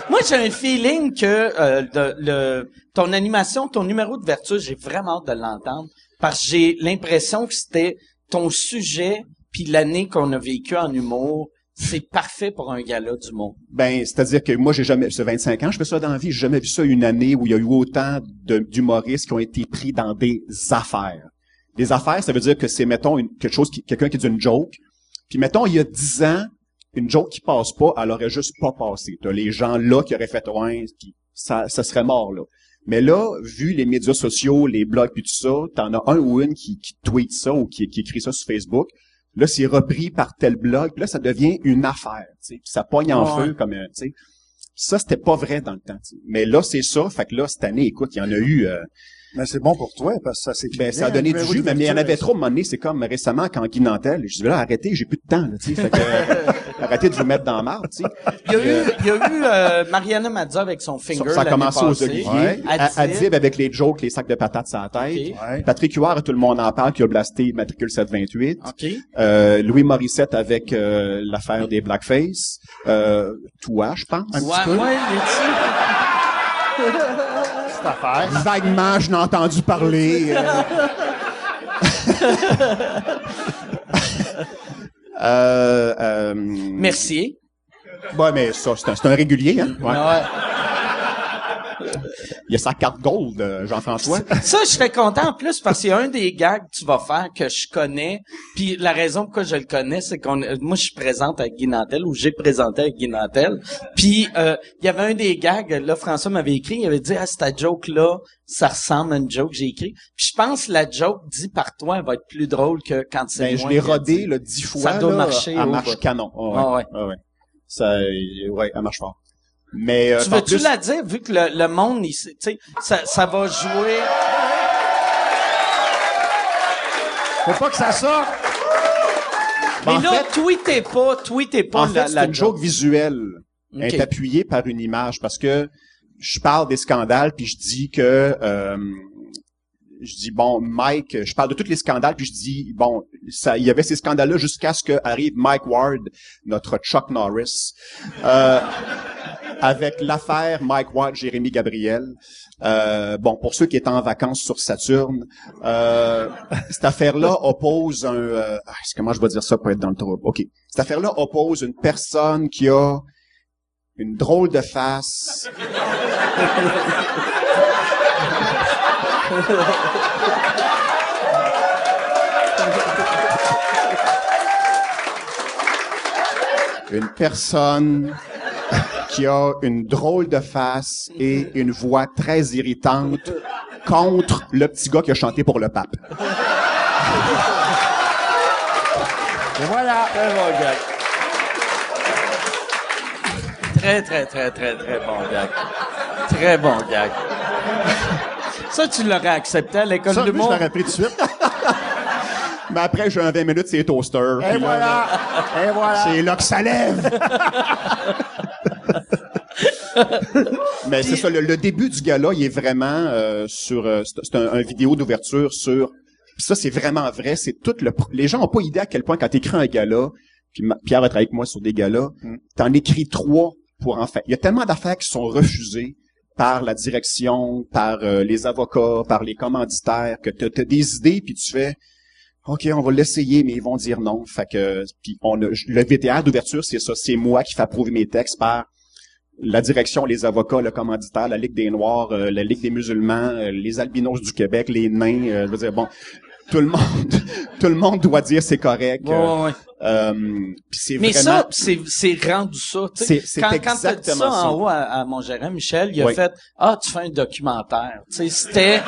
Moi, j'ai un feeling que ton animation, ton numéro de vertu, j'ai vraiment hâte de l'entendre parce que j'ai l'impression que c'était ton sujet puis l'année qu'on a vécu en humour, c'est parfait pour un gala d'humour. Ben, c'est-à-dire que moi, j'ai jamais, c'est 25 ans, je fais ça dans la vie, j'ai jamais vu ça une année où il y a eu autant d'humoristes qui ont été pris dans des affaires. Des affaires, ça veut dire que c'est, mettons, quelqu'un qui dit une joke, puis mettons, il y a 10 ans, une joke qui passe pas, elle aurait juste pas passé. T'as les gens là qui auraient fait, ouais, puis ça serait mort, là. Mais là, vu les médias sociaux, les blogs puis tout ça, t'en as un ou une qui tweet ça ou qui écrit ça sur Facebook. Là, c'est repris par tel blog. Là, ça devient une affaire, tu sais. Puis ça pogne en feu comme un, tu sais. Ça, c'était pas vrai dans le temps, tu sais. Mais là, c'est ça. Fait que là, cette année, écoute, il y en a eu... Mais c'est bon pour toi, parce que ça s'est ben, ça a donné du jus, mais il y en avait trop, à un moment donné. C'est comme récemment, quand Guy Nantel, je dis, là, arrêtez, j'ai plus de temps, là, tu sais. Fait que, arrêtez de vous mettre dans la marde, tu sais. Il y a eu Mariana Mazza avec son finger Ça a l'année commencé aux passée. Oliviers. Ouais. Adib. Avec les jokes, les sacs de patates sur la tête. Ok. Ouais. Patrick Huard, tout le monde en parle, qui a blasté matricule 728. OK. Louis Morissette avec l'affaire des blackface. Toi, je pense. Ouais, Cette affaire. Vaguement, je n'ai entendu parler. Merci. Ouais, mais ça, c'est un régulier, hein. Ouais. Ouais. Il y a sa carte gold, Jean-François. Ça, je serais content en plus parce qu'il y a un des gags que tu vas faire que je connais. Puis la raison pourquoi je le connais, c'est moi je suis présente avec Guy Nantel ou j'ai présenté avec Guy Nantel. Puis il y avait un des gags, là François m'avait écrit, il avait dit cette joke là, ça ressemble à une joke que j'ai écrit. Puis je pense que la joke dit par toi elle va être plus drôle que quand c'est Ben, moi. je l'ai qui a rodé, dit. là, 10 fois, Ça doit là, marcher, elle oh, marche bah. canon. Oh, Ah ouais. ouais. Ça, ouais, elle marche fort. Mais, Tu en veux-tu plus, la dire vu que le monde, tu sais, ça va jouer. Faut pas que ça sorte. Mais en là, fait- tweetez pas en fait, c'est la une joke visuelle. Ok. Elle est appuyée par une image parce que je parle des scandales puis je dis que je dis bon Mike, je parle de tous les scandales puis je dis bon ça il y avait ces scandales là jusqu'à ce que arrive Mike Ward, notre Chuck Norris avec l'affaire Mike Ward Jérémy Gabriel. Bon, pour ceux qui étaient en vacances sur Saturne, cette affaire-là oppose comment je vais dire ça pour être dans le trouble? OK. Cette affaire-là oppose une personne qui a une drôle de face. Une personne qui a une drôle de face et une voix très irritante contre le petit gars qui a chanté pour le pape. Et voilà. Très bon gag. Très bon gag. Très bon gag. Ça, tu l'aurais accepté à l'école Ça, de lui, je l'aurais pris tout de suite. Mais après, j'ai un 20 minutes, c'est toaster. Et Puis là, voilà. Et voilà. c'est là que ça lève. Mais c'est ça, le début du gala, il est vraiment c'est un vidéo d'ouverture sur... Puis ça, c'est vraiment vrai. C'est tout les gens ont pas idée à quel point, quand t'écris un gala, puis Pierre a travaillé avec moi sur des galas, t'en écris 3 pour en faire. Il y a tellement d'affaires qui sont refusées par la direction, par les avocats, par les commanditaires, que t'as des idées, puis tu fais OK, on va l'essayer, mais ils vont dire non. Fait que puis le VTR d'ouverture, c'est ça, c'est moi qui fais approuver mes textes par la direction, les avocats, le commanditaire, la Ligue des Noirs, la Ligue des musulmans, les albinos du Québec, les nains, je veux dire, bon, tout le monde doit dire c'est correct. Ouais. Puis c'est Mais vraiment... ça, c'est rendu ça. Tu sais, C'est quand t'as dit ça exactement ça. en haut à mon gérant, Michel, il a Oui. fait tu fais un documentaire. Tu sais, c'était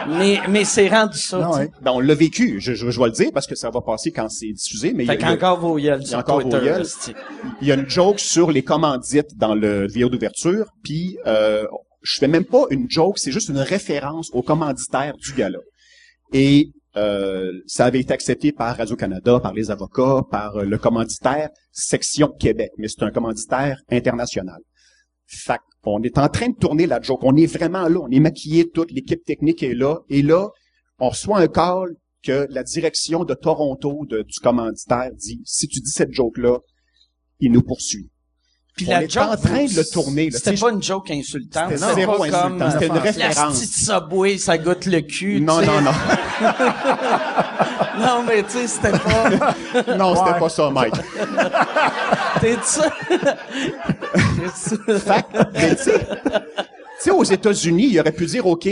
mais c'est rendu ça. Non, tu sais. ouais. Ben, on l'a vécu, je vais le dire, parce que ça va passer quand c'est diffusé, mais Fait qu'encore vos gueules il y a sur encore Twitter. vos gueules. esti. Il y a une joke sur les commandites dans le vidéo d'ouverture, puis je fais même pas une joke, c'est juste une référence aux commanditaires du gala. Et ça avait été accepté par Radio-Canada, par les avocats, par le commanditaire Section Québec, mais c'est un commanditaire international. Fait qu'on est en train de tourner la joke. On est vraiment là, on est maquillé, toute l'équipe technique est là, et là, on reçoit un call que la direction de Toronto du commanditaire dit, si tu dis cette joke-là, il nous poursuit. Puis On est en train de le tourner. Là. C'était Tu sais, pas une joke insultante. C'était C'était zéro pas insultant, comme c'était une la référence. petite Subway, ça goûte le cul. Non, tu sais. non, non. Non, mais tu sais, c'était pas... Non, c'était pas ça, Mike. T'es ça? Fait que, mais tu sais, aux États-Unis, il aurait pu dire, OK,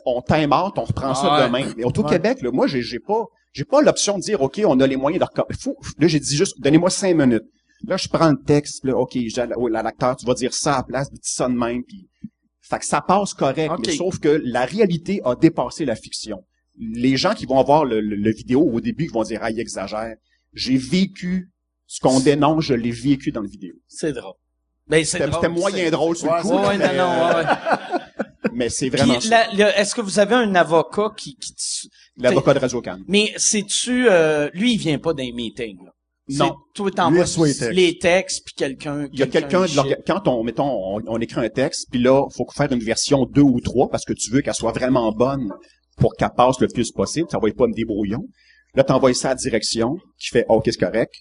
on time out, on reprend ça Ouais. demain. Mais au Québec, là, moi, j'ai pas l'option de dire, OK, on a les moyens de là, j'ai dit juste, donnez-moi 5 minutes. Là, je prends le texte, là, OK, l'acteur, tu vas dire ça à la place, dis ça de même, puis fait que ça passe correct, OK. mais sauf que la réalité a dépassé la fiction. Les gens qui vont voir le vidéo au début, qui vont dire, ah, il exagère. J'ai vécu ce qu'on dénonce, je l'ai vécu dans le vidéo. C'est drôle. Ben, c'est drôle. C'était moyen drôle sur le coup. Ouais, mais, non, ouais. mais c'est vraiment Puis, ça. est-ce que vous avez un avocat qui L'avocat de Radio-Can. mais c'est-tu, lui, il vient pas d'un meeting, là. Non. Tout est en Lui, bas il reçoit les textes. les textes, puis quelqu'un... Il y a quelqu'un quand on écrit un texte, puis là, faut faire une version 2 ou 3 parce que tu veux qu'elle soit vraiment bonne pour qu'elle passe le plus possible. Tu n'envoies pas un débrouillon. Là, tu envoies ça à la direction qui fait OK, c'est correct.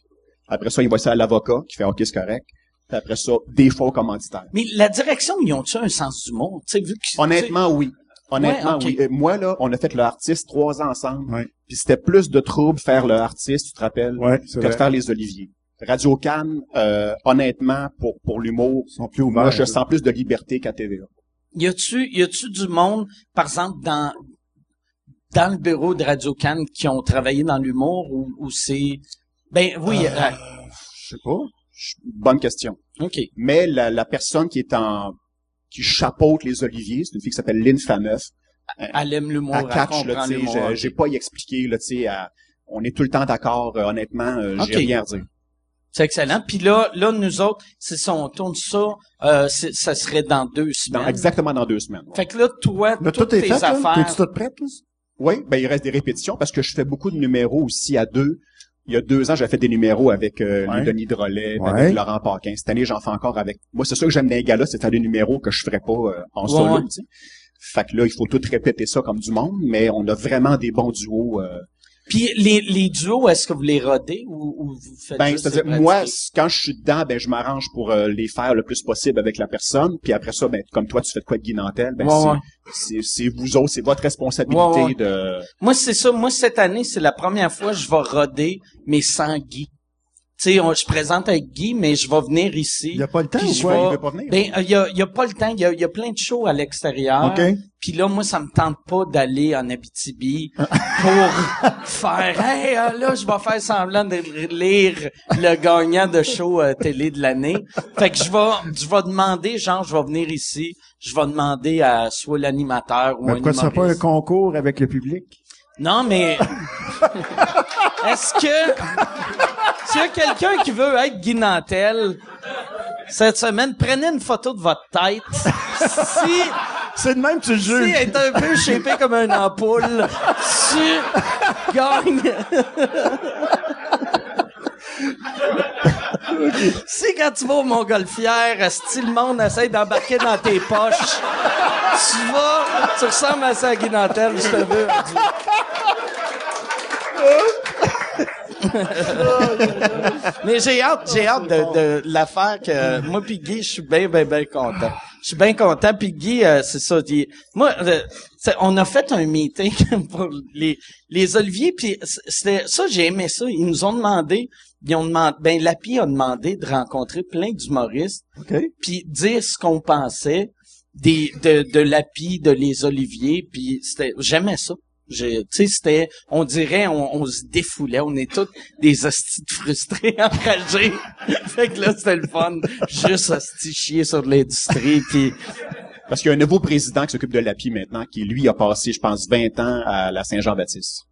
Après ça, il envoie ça à l'avocat qui fait OK, c'est correct. Puis après ça, des fois au commanditaire. Mais la direction, ils ont-tu un sens d'humour? Tu sais, vu que... Honnêtement, oui. Honnêtement, Ouais, ok. oui. Moi, là, on a fait le artiste 3 ans ensemble. Ouais. Puis c'était plus de trouble faire le artiste, tu te rappelles, Ouais, c'est que de vrai. faire les oliviers. Radio-Can, honnêtement, pour l'humour, Ils sont plus ouverts. moi, je sens plus de liberté qu'à TVA. Y a-tu du monde, par exemple, dans le bureau de Radio-Can qui ont travaillé dans l'humour ou c'est... Ben, oui, Je sais pas. Bonne question. OK. Mais la personne qui chapeaute les oliviers, c'est une fille qui s'appelle Lynn Fameuf. Elle aime l'humour, À elle catch, comprend là, tu l'humour. sais, j'ai pas y expliqué, là, tu sais, on est tout le temps d'accord, honnêtement, Ok. j'ai rien à dire. C'est excellent. Puis là, nous autres, c'est ça, on tourne ça, ça serait dans 2 semaines. Exactement dans 2 semaines. Fait que là, toi, Là, toutes tout est tes fait, là? affaires... T'es-tu toute prête, là? Oui, ben il reste des répétitions parce que je fais beaucoup de numéros aussi à 2. Il y a 2 ans, j'ai fait des numéros avec Ouais. Denis Drolet, Ouais. avec Laurent Paquin. Cette année, j'en fais encore avec... Moi, c'est ça que j'aime dans les galas, c'est faire des numéros que je ferais pas en solo, Ouais. tu sais. Fait que là, il faut tout répéter ça comme du monde, mais on a vraiment des bons duos. Puis les duos, est-ce que vous les rodez ou vous faites Ben, juste c'est-à-dire, les moi, pratiquer? quand je suis dedans, ben, je m'arrange pour les faire le plus possible avec la personne. Puis après ça, ben, comme toi, tu fais de quoi de Guy Nantel, ben, Ouais, c'est vous autres, c'est votre responsabilité Ouais, ouais. de... Moi, c'est ça. Moi, cette année, c'est la première fois que je vais roder, mais sans Guy. Tu sais, je présente avec Guy, mais je vais venir ici. Il y a pas le temps Puis ou je quoi? vais- Il veut pas venir? Ben, il y a pas le temps. Il y a plein de shows à l'extérieur. OK. Puis là, moi, ça me tente pas d'aller en Abitibi pour faire, hey, là, je vais faire semblant de lire le gagnant de show télé de l'année. Fait que je vais demander, genre, je vais venir ici, je vais demander à soit l'animateur ou Mais un pourquoi ce serait pas un humoriste. concours avec le public? Non, mais est-ce que s'il y a quelqu'un qui veut être Guy Nantel cette semaine, prenez une photo de votre tête. Si C'est de même que tu le si juges. elle est un peu shapée comme une ampoule, tu gagnes. Si quand tu vas au Montgolfière, si le monde essaie d'embarquer dans tes poches, tu ressembles à ça à Guy Nantel, je te veux. Mais j'ai hâte de la faire que moi pis Guy, je suis bien content. Je suis bien content pis Guy, c'est ça. Moi, on a fait un meeting pour les Oliviers puis c'était ça, j'ai aimé ça. Ils nous ont demandé, Lapi a demandé de rencontrer plein d'humoristes, puis dire ce qu'on pensait de Lapi, de les Oliviers, puis j'aimais ça. Tu sais, c'était, on dirait, on se défoulait, on est tous des hosties de frustrés, enragés. Fait que là, c'était le fun. Juste hostie chier sur l'industrie, puis... Parce qu'il y a un nouveau président qui s'occupe de l'API maintenant, qui, lui, a passé, je pense, 20 ans à la Saint-Jean-Baptiste.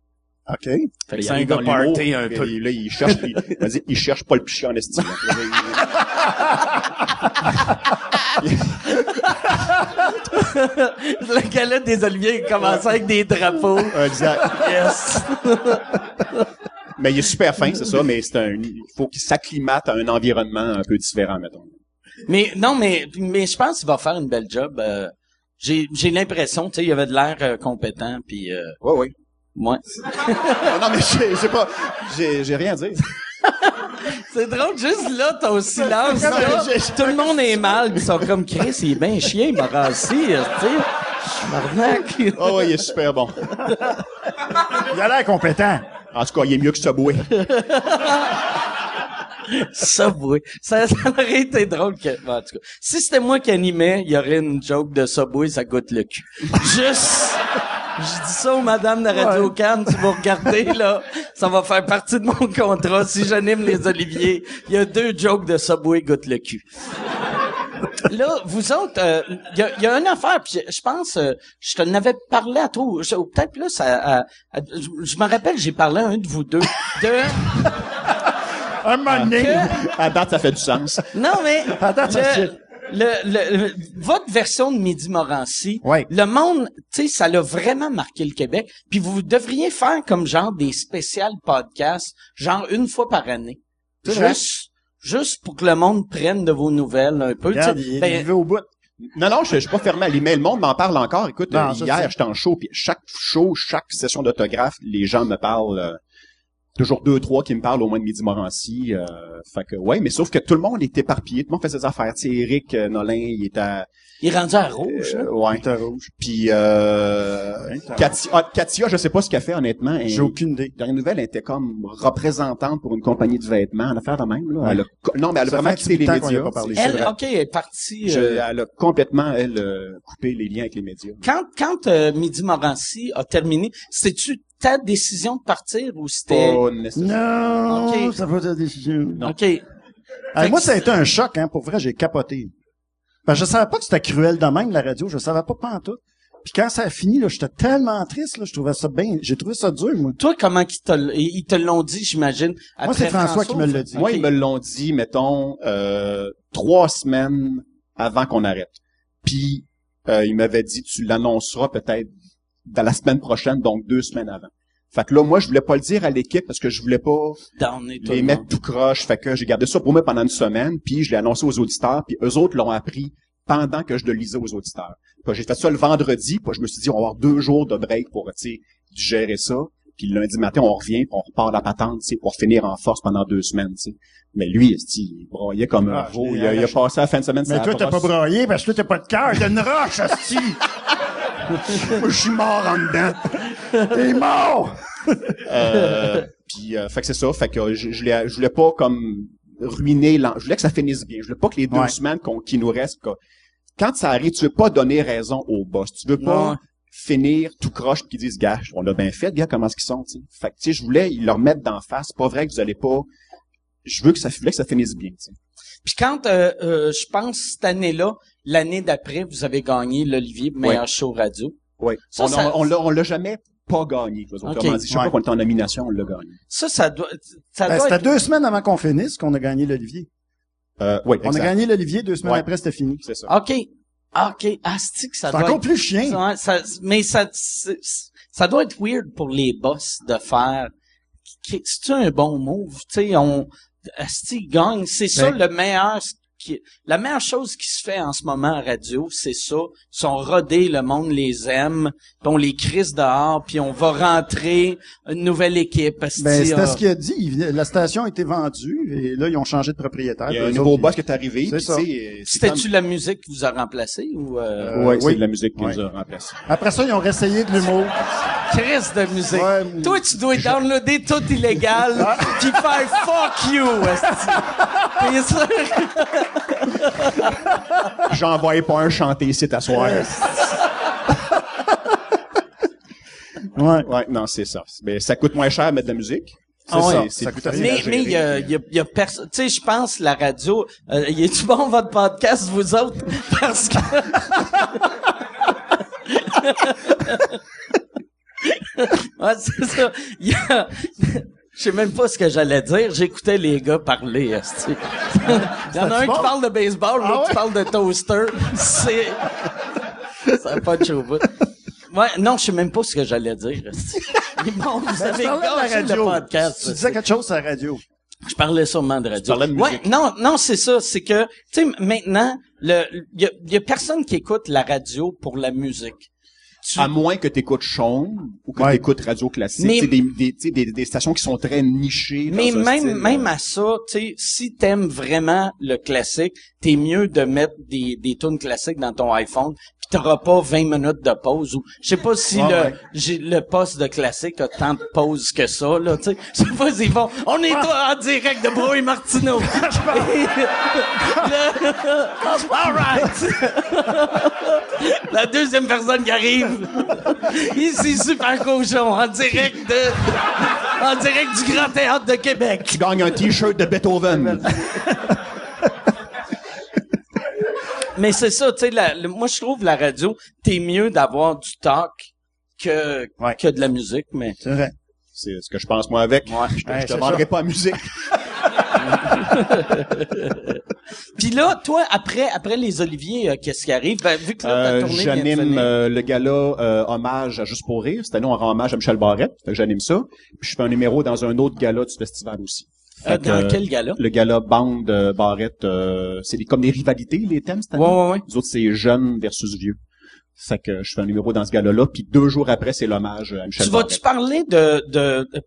OK. Fait que c'est un gars party un peu. Là, il cherche pas le piché en estime. Le gala des Oliviers commençait avec des drapeaux. Exact. Yes. Mais il est super fin, c'est ça, mais il faut qu'il s'acclimate à un environnement un peu différent, mettons. Mais je pense qu'il va faire une belle job. J'ai l'impression, tu sais, il avait de l'air compétent, puis Oui. ouais. Non, mais j'ai rien à dire. C'est drôle, juste là, ton silence, là, tout le monde est mal, pis ils sont comme, Chris, il est bien chien, Morassi, tu sais. Marnac. Oh, ouais, il est super bon. Il a l'air compétent. En tout cas, il est mieux que Subway. Subway. Ça aurait été drôle que, bon, en tout cas. Si c'était moi qui animais, il y aurait une joke de Subway, ça goûte le cul. Juste, je dis ça aux madames de Radio-Can, tu vas regarder, là. Ça va faire partie de mon contrat. Si j'anime les Oliviers, il y a 2 jokes de Subway goûte le cul. Là, vous autres, il y a une affaire, puis je pense, je t'en avais parlé à toi, peut-être plus je me rappelle, j'ai parlé à un de vous deux, Un moment donné. À date, ça fait du sens. Non, mais, Attends, ça fit. votre version de Midi Morancy, Ouais. le monde, tu sais, ça l'a vraiment marqué le Québec, puis vous devriez faire comme genre des spéciales podcasts, genre une fois par année. C'est vrai. Juste pour que le monde prenne de vos nouvelles un peu. Regarde, tu sais. il est arrivé au bout. Non, je suis pas fermé à l'email. Le monde m'en parle encore. Écoute, Non, ça, hier, c'est- j'étais en show, puis chaque session d'autographe, les gens me parlent, toujours 2-3 qui me parlent au moins de Midi Morancy. Fait que, ouais, mais sauf que tout le monde est éparpillé. Tout le monde fait ses affaires. Tu sais, Éric Nolin, il est à... Il est rendu à rouge, là. Ouais. T'as rouge. Puis, Katia, je sais pas ce qu'elle fait, honnêtement. J'ai aucune idée. Dernière nouvelle, elle était comme représentante pour une compagnie de vêtements, en affaire de même, là. Ouais. Non, mais elle a Ça vraiment fait un quitté petit les bout de temps qu'on y a médias. pas parlé. C'est vrai. Elle est partie... Elle a complètement, coupé les liens avec les médias. Quand Midi Morancy a terminé, c'était-tu ta décision de partir ou c'était... Pas nécessairement. Non, Ok. ça va ta décision. OK. Moi, ça a été un choc, hein. Pour vrai, j'ai capoté. Parce que je savais pas que c'était cruel de même, la radio. Je savais pas pantoute. Puis quand ça a fini, là, j'étais tellement triste, là. Je trouvais ça bien. J'ai trouvé ça dur, moi. Toi, comment ils te l'ont dit, j'imagine? Moi, c'est François qui me l'a dit. Moi, Ok. ils me l'ont dit, mettons, 3 semaines avant qu'on arrête. Puis, il m'avait dit, tu l'annonceras peut-être dans la semaine prochaine, donc 2 semaines avant. Fait que là, moi, je voulais pas le dire à l'équipe parce que je voulais pas Downer tout les le mettre monde. tout croche. Fait que j'ai gardé ça pour moi pendant une semaine, puis je l'ai annoncé aux auditeurs, puis eux autres l'ont appris pendant que je le lisais aux auditeurs. Puis j'ai fait ça le vendredi, puis je me suis dit, on va avoir 2 jours de break pour, tu sais, gérer ça. Puis le lundi matin, on revient, puis on repart la patente, tu sais, pour finir en force pendant 2 semaines, tu sais. Mais lui, il broyait comme un veau. Il a passé la fin de semaine. Mais toi, t'as pas braillé parce que toi, t'as pas de cœur. T'as une roche, hostie. Moi, je suis mort en dedans. T'es mort! Puis fait que c'est ça, fait que je voulais pas comme ruiner je voulais que ça finisse bien. Je voulais pas que les 2 Ouais. semaines qui nous restent quand ça arrive, tu veux pas donner raison au boss. Tu veux pas Ouais. finir tout croche pis qu'ils disent gars, on l'a bien fait, gars, comment est-ce qu'ils sont, tu sais. Fait que tu sais, je voulais leur mettre d'en face, c'est pas vrai que vous allez pas je voulais que ça finisse bien, tu sais. Puis quand, je pense, cette année-là, l'année d'après, vous avez gagné l'Olivier meilleur show radio. Ouais. Ça, On l'a jamais pas gagné, autrement Ok. dit. Chaque fois qu'on était en nomination, on l'a gagné. Ça doit C'était être... 2 semaines avant qu'on finisse qu'on a gagné l'Olivier. Oui, On a gagné l'Olivier, 2 semaines Ouais. après, c'était fini. c'est ça. OK. OK. Asti que ça C'est doit encore être... plus chien. Ouais, mais ça doit être weird pour les boss de faire... C'est-tu un bon move? Tu sais, Asti gagne. C'est ça Ben- le meilleur la meilleure chose qui se fait en ce moment à radio, c'est ça. Ils sont rodés, le monde les aime, puis on les crisse dehors, puis on va rentrer une nouvelle équipe. Ben, c'était ce qu'il a dit. La station a été vendue, et là, ils ont changé de propriétaire. Il y a un nouveau boss qui est arrivé. C'est ça. C'était-tu la musique qui vous a remplacé ou Oui, c'est de la musique qui Ouais. nous a remplacés. Après ça, ils ont réessayé de l'humour. Chris de musique? Ouais. Toi, tu dois downloader tout illégal, puis faire fuck you, esti. T'es sûr? J'en voyais pas un chanter ici à soir. Ouais. Ouais, non, c'est ça. Mais ça coûte moins cher à mettre de la musique. C'est ça. c'est Ça plus coûte facile rien. à Mais gérer. il y a personne, tu sais, je pense la radio, il est-tu bon votre podcast, vous autres? Parce que... ouais, c'est ça. Il y a... Je sais même pas ce que j'allais dire. J'écoutais les gars parler, esti. Il y en a un qui parle de baseball, l'autre qui parle de toaster. Ça n'a pas de show bout. Ouais, non, je sais même pas ce que j'allais dire, esti. Bon, vous avez Tu parlais de la gâché le radio. podcast. Tu disais quelque chose à la radio. Je parlais sûrement de radio. parlais de musique. Ouais, non, c'est ça. C'est que, tu sais, maintenant, il y a personne qui écoute la radio pour la musique. À moins que tu écoutes Sean ou que Ouais. tu écoutes Radio Classique. Mais- C'est des stations qui sont très nichées. Mais dans un style, même à ça, tu sais, si t'aimes vraiment le classique, t'es mieux de mettre des tunes classiques dans ton iPhone, pis t'auras pas 20 minutes de pause ou je sais pas si le poste de classique a tant de pauses que ça là, tu sais. Je sais pas s'ils vont. On est en direct de Bro et Martineau. All right. La deuxième personne qui arrive. Ici Super Cochon en direct du Grand Théâtre de Québec. Tu gagnes un T-shirt de Beethoven. Mais c'est ça, tu sais, moi je trouve la radio, t'es mieux d'avoir du talk que de la musique, mais... C'est vrai. C'est ce que je pense, moi, avec. Ouais. Je te c'est vendrai ça. pas la musique. Puis là, toi, après les Oliviers, qu'est-ce qui arrive? Ben, vu que là, ta tournée vient de J'anime finir. le gala hommage à Juste pour rire. Cette année, on rend hommage à Michel Barrette. Fait que j'anime ça. Puis je fais un numéro dans un autre gala du festival aussi. Fait que, Dans quel gala? Le gala Bande Barrette, c'est comme des rivalités, les thèmes cette année. Ouais. Les autres, c'est jeunes versus vieux. Fait que je fais un numéro dans ce gala-là. Puis 2 jours après, c'est l'hommage à Michel Tu Barrette. vas-tu parler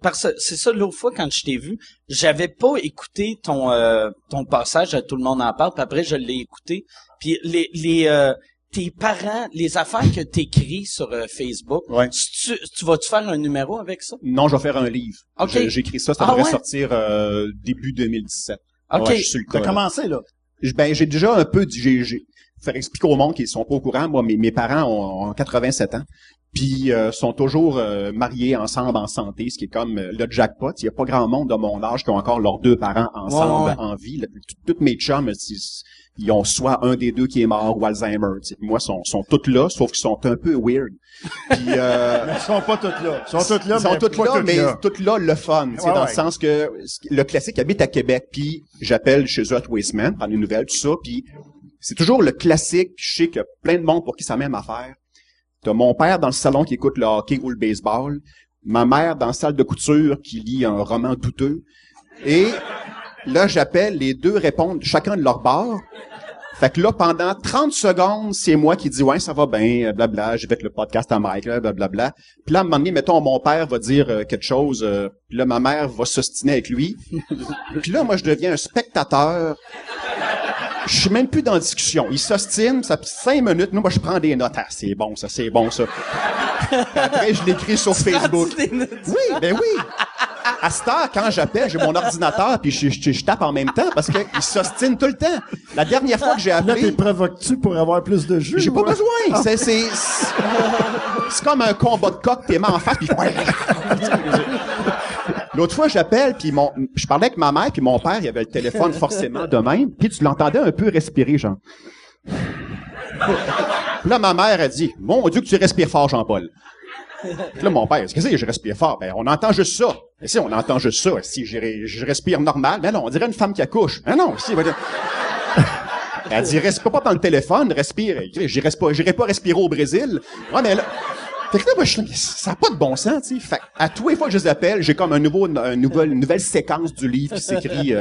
parce que c'est ça l'autre fois quand je t'ai vu, j'avais pas écouté ton passage à Tout le monde en parle, puis après je l'ai écouté. Puis tes parents, les affaires que t'écris sur Facebook, Ouais. tu vas-tu faire un numéro avec ça? Non, je vais faire un livre. OK. J'écris ça, ça Ah devrait ouais? sortir début 2017. OK. Ouais, je suis sur le T'as cas, là. commencé, là. Ben, j'ai déjà un peu j'ai faire expliquer au monde qu'ils sont pas au courant. Moi, mes parents ont 87 ans. Puis sont toujours mariés ensemble en santé, ce qui est comme le jackpot. Il y a pas grand monde de mon âge qui ont encore leurs 2 parents ensemble Ouais. en vie. Toutes mes chums, ils ont soit un des 2 qui est mort ou Alzheimer. T'sais. Moi, sont toutes là, sauf qu'ils sont un peu weird. Puis Ils sont pas tous là. Ils sont tous là, ils sont toutes là, mais là. toutes là le fun, tu sais, Ouais, dans ouais. le sens que le classique habite à Québec, puis j'appelle chez eux à tous les semaines, prendre une nouvelle, tout ça, puis c'est toujours le classique, puis je sais qu'il y a plein de monde pour qui ça même affaire. T'as mon père dans le salon qui écoute le hockey ou le baseball, ma mère dans la salle de couture qui lit un roman douteux, et là j'appelle, les 2 répondent chacun de leur bord. Fait que là, pendant 30 secondes, c'est moi qui dis « Ouais, ça va bien, blabla, j'ai fait le podcast à Mike, là, blablabla. » Puis là, à un moment donné, mettons, mon père va dire quelque chose, puis là, ma mère va s'ostiner avec lui. Puis là, moi, je deviens un spectateur. Je suis même plus dans la discussion. Il s'ostine, ça fait 5 minutes. Nous, moi, je prends des notes. Ah, c'est bon, ça, c'est bon, ça. Puis après, je l'écris sur Facebook. Oui, ben oui. À cette heure, quand j'appelle, j'ai mon ordinateur puis je tape en même temps parce qu'il s'ostine tout le temps. La dernière fois que j'ai Là, t'es appelé, provoques-tu pour avoir plus de jus? j'ai pas ou- besoin. C'est comme un combat de coq, tes mains en face puis L'autre fois, j'appelle puis je parlais avec ma mère puis mon père, il avait le téléphone forcément de même, puis tu l'entendais un peu respirer, genre. Puis là, ma mère a dit, mon Dieu que tu respires fort, Jean-Paul. Puis là, mon père, qu'est-ce que c'est, je respire fort? Ben, on entend juste ça. Mais si, on entend juste ça. Si je respire normal, ben non, on dirait une femme qui accouche. Ben non, si, elle dit, respire pas dans le téléphone, respire. J'irai pas respirer au Brésil. Ouais, mais là, fait que là, moi, ça n'a pas de bon sens, tu sais. Fait à tous les fois que je les appelle, j'ai comme une nouvelle séquence du livre qui s'écrit,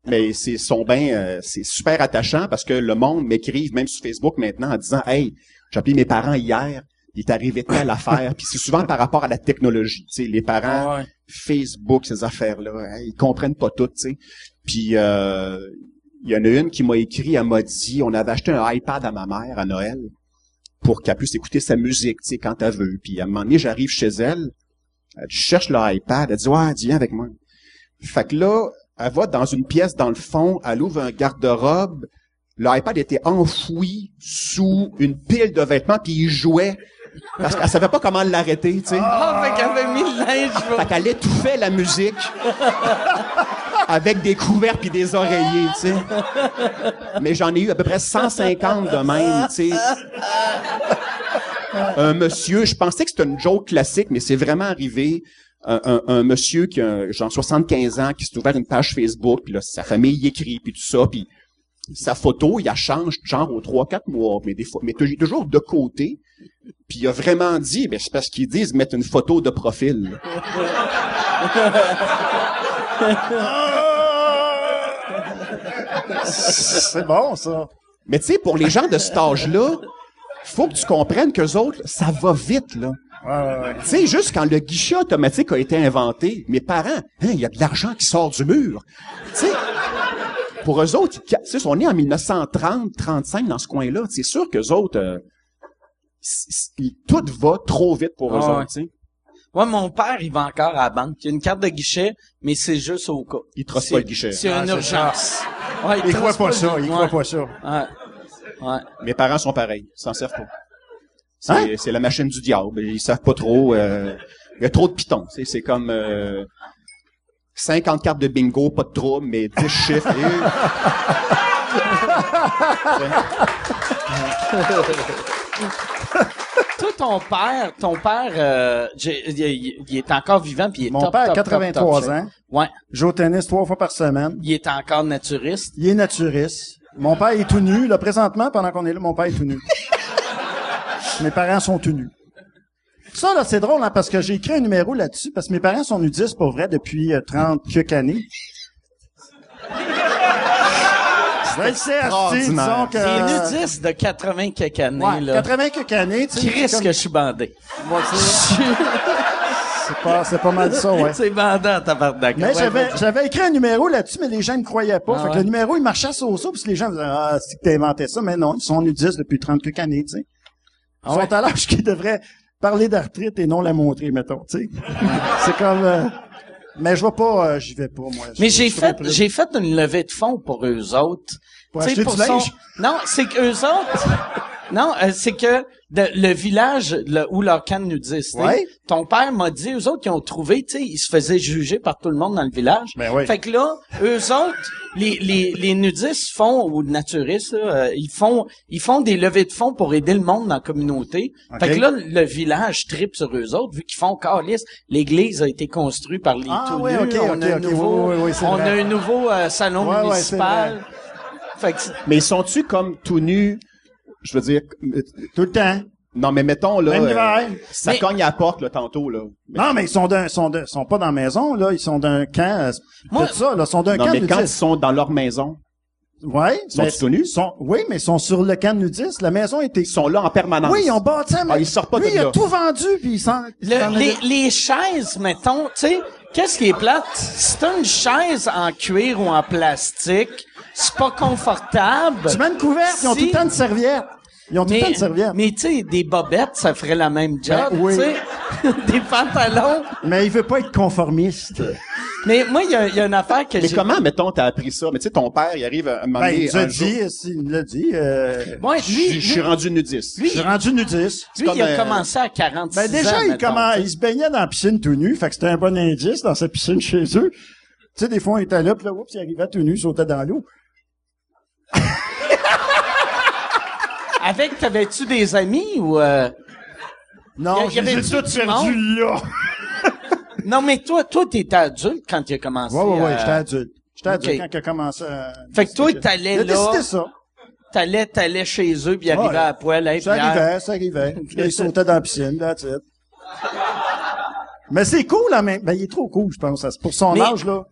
Mais c'est super attachant parce que le monde m'écrive même sur Facebook maintenant en disant, hey, j'ai appelé mes parents hier, il est arrivé telle affaire, puis c'est souvent par rapport à la technologie, tu sais, les parents, Facebook, ces affaires-là, hein, ils comprennent pas tout, tu sais. Puis il y en a une qui m'a écrit, elle m'a dit, on avait acheté un iPad à ma mère à Noël pour qu'elle puisse écouter sa musique, tu sais, quand elle veut. Puis à un moment donné, j'arrive chez elle, je cherche le iPad, elle dit, ouais, viens avec moi. Fait que là, elle va dans une pièce dans le fond, elle ouvre un garde-robe, l'iPad était enfoui sous une pile de vêtements, puis il jouait. Parce qu'elle savait pas comment l'arrêter, tu sais. Fait qu'elle avait mis le linge. Fait qu'elle étouffait la musique avec des couverts puis des oreillers, tu sais. Mais j'en ai eu à peu près 150 de même, tu sais. Un monsieur, je pensais que c'était une joke classique, mais c'est vraiment arrivé. Un monsieur qui a genre 75 ans, qui s'est ouvert une page Facebook, puis là, sa famille y écrit, puis tout ça, puis sa photo, il la change genre aux 3-4 mois, mais des fois, mais toujours de côté. Puis il a vraiment dit, ben c'est parce qu'ils disent mettre une photo de profil. C'est bon, ça. Mais tu sais, pour les gens de cet âge-là, faut que tu comprennes qu'eux autres, ça va vite, là. Ouais. Tu sais, juste quand le guichet automatique a été inventé, mes parents, hein, il y a de l'argent qui sort du mur. Tu sais, pour eux autres, ils sont nés en 1930, 35 dans ce coin-là. C'est sûr qu'eux autres, tout va trop vite pour eux autres, tu sais. Ouais, mon père, il va encore à la banque. Il a une carte de guichet, mais c'est juste au cas. Il trosse pas le guichet. C'est une urgence. Ouais, il croit pas ça, il croit pas ça. Ouais. Mes parents sont pareils, ils s'en servent pas. C'est la machine du diable, ils savent pas trop. Il y a trop de pitons, c'est comme 50 cartes de bingo, pas de trouble, mais 10 chiffres. Toi, ton père, il est encore vivant puis il est Mon père a 83 ans. Ouais. Joue au tennis 3 fois par semaine. Il est encore naturiste. Il est naturiste. Mon père est tout nu. Là, présentement, pendant qu'on est là, mon père est tout nu. Mes parents sont tout nus. Ça, là, c'est drôle, hein, parce que j'ai écrit un numéro là-dessus, parce que mes parents sont nudistes, pour vrai, depuis 30 quelques années. Disons que... Des nudistes de 80 quelques années, ouais, là. 80 quelques années, tu sais. Christ que je suis bandé. Moi, c'est pas mal ça, ouais. C'est bandant, tabarnak. Mais Ouais, j'avais écrit un numéro là-dessus, mais les gens ne croyaient pas. Ah Fait que ouais. le numéro, il marchait sur ça, puis les gens disaient, ah, c'est que t'as inventé ça. Mais non, ils sont nudistes depuis 30 quelques années, tu sais. Ils sont à l'âge qu'ils devraient parler d'arthrite et non la montrer, mettons, tu sais. C'est comme, mais je vais pas, j'y vais pas, moi. Mais j'ai fait une levée de fonds pour eux autres. Pour Tu sais, acheter du linge? Non, c'est qu'eux autres, non, c'est que le village où leur camp nudiste, Ouais. ton père m'a dit, eux autres, ils ont trouvé, tu sais, ils se faisaient juger par tout le monde dans le village. Ben oui. Fait que là, eux autres, les nudistes font, ou naturistes, là, ils font des levées de fonds pour aider le monde dans la communauté. Okay. Fait que là, le village tripe sur eux autres, vu qu'ils font calice. L'église a été construite par les tout oui, nus. ok, On a un ok, nouveau, oui, c'est on vrai. a un nouveau salon Ouais, municipal. Fait que Mais ils sont-tu comme tout nus? Je veux dire, Tout le temps. non, mais mettons, là, Même l'hiver. ça Mais- cogne à la porte, là, tantôt, là. Non, mais ils sont pas dans la maison, là. Ils sont d'un camp, Moi- tout ça, là. Ils sont d'un Non, camp mais quand ils nudiste. sont dans leur maison, Ouais. Sont-ils tout nus? Oui, mais ils sont sur le camp nudiste. La maison était... ils sont là en permanence. Oui, ils ont bâti... Ah, ils sortent pas Lui, de il a là. tout vendu, puis il s'en... les chaises, mettons, tu sais, qu'est-ce qui est plate? Si t'as une chaise en cuir ou en plastique, c'est pas confortable. Tu mets une couverte, ils ont Si- tout le temps une serviette. Ils ont tout le temps une serviette. Mais tu sais, des bobettes, ça ferait la même job, Ben oui. tu sais. Des pantalons. Mais il veut pas être conformiste. Mais moi, il y a une affaire que Mais j'ai... comment, mettons, t'as appris ça? Mais tu sais, ton père, il arrive à un moment Ben, donné, il nous a un jour, dit, il l'a dit, Ouais, je suis rendu nudiste. je suis rendu nudiste. lui, comme il a un- commencé à 46 Ben, déjà, ans, mettons, tu sais. il se baignait dans la piscine tout nu, fait que c'était un bon indice dans sa piscine chez eux. Tu sais, des fois, il était là, puis là, oups, il arrivait tout nu, il sautait dans l'eau. T'avais-tu des amis ou... Non, Y avait-tu j'ai tout du perdu là. Non, mais toi, t'étais adulte quand il a commencé. Ouais, j'étais adulte. J'étais adulte Ok. quand il a commencé à... Fait que toi, t'allais Il a là, décidé ça. t'allais chez eux, puis il arrivait Ouais. à poil, hey, Ça arrivait. Puis là, il sautait dans la piscine, that's it. Mais c'est cool, là, même. Ben, il est trop cool, je pense. C'est pour son Mais- âge, là.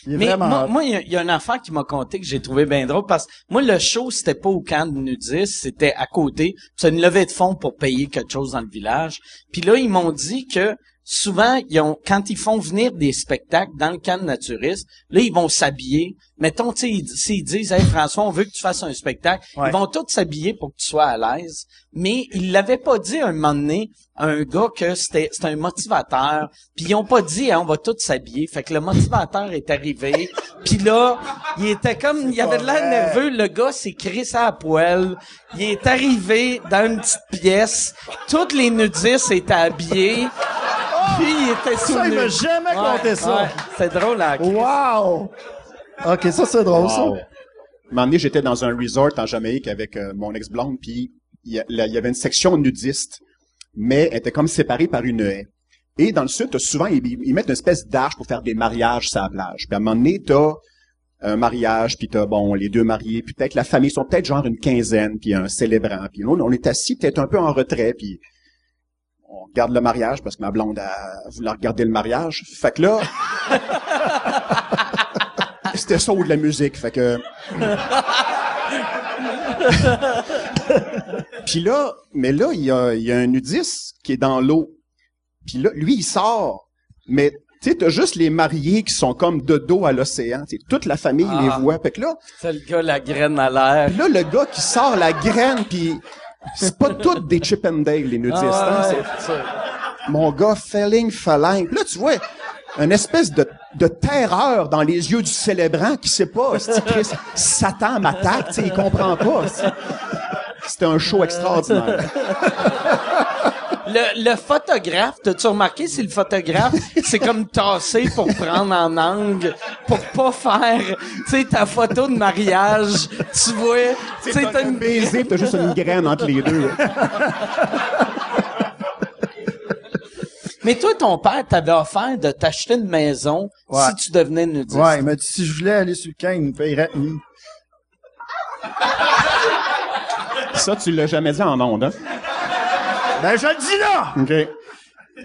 Il est Mais vraiment... moi, il y a une affaire qui m'a conté que j'ai trouvé bien drôle parce que moi, le show, c'était pas au camp de nudistes, c'était à côté. C'est une levée de fonds pour payer quelque chose dans le village. Puis là, ils m'ont dit que souvent, quand ils font venir des spectacles dans le camp de naturistes, là, ils vont s'habiller. Mettons, tu sais, s'ils disent, hey, François, on veut que tu fasses un spectacle, Ouais. ils vont tous s'habiller pour que tu sois à l'aise. Mais ils l'avaient pas dit un moment donné à un gars que c'était un motivateur. Puis ils ont pas dit, hein, on va tous s'habiller. Fait que le motivateur est arrivé. Puis là, il était comme, il avait de l'air nerveux. Le gars s'est crissé à la poêle. Il est arrivé dans une petite pièce. Toutes les nudistes étaient habillés. Puis il était sous Ça, il nu. m'a jamais conté ça. Ouais, c'est drôle, hein. Wow! OK, ça, c'est drôle, ça. Wow. Un moment donné, j'étais dans un resort en Jamaïque avec mon ex-blonde, puis il y avait une section nudiste, mais elle était comme séparée par une haie. Et dans le sud, t'as souvent, ils mettent une espèce d'arche pour faire des mariages sur la plage. Puis à un moment donné, t'as un mariage, puis t'as, bon, les deux mariés, puis peut-être la famille, ils sont peut-être genre une quinzaine, puis un célébrant. Puis nous, on est assis peut-être un peu en retrait, puis on regarde le mariage, parce que ma blonde a voulu regarder le mariage. Fait que là... C'était ça ou de la musique, fait que... Puis là, mais là, il y a un nudiste qui est dans l'eau. Puis là, lui, il sort. Mais, tu sais, t'as juste les mariés qui sont comme de dos à l'océan. Tu sais, toute la famille les voit. Fait que là, C'est le gars, la graine à l'air. là, le gars qui sort la graine, puis c'est pas toutes des Chip and Dale, les nudistes. Ah, hein, ouais. c'est- Mon gars, felling. Puis là, tu vois une espèce de terreur dans les yeux du célébrant qui sait pas, Chris, Satan m'attaque, tu sais, il comprend pas. C'était un show extraordinaire. Le photographe, t'as-tu remarqué si le photographe, c'est comme tassé pour prendre en angle, pour pas faire, tu sais, ta photo de mariage, tu vois, tu sais, T'as un baiser, pis t'as juste une graine entre les deux. Mais toi, ton père t'avait offert de t'acheter une maison Ouais. si tu devenais nudiste. Ouais, il m'a dit si je voulais aller sur le camp, il me payerait. Ça, tu l'as jamais dit en ondes, hein? Ben, je le dis là! OK.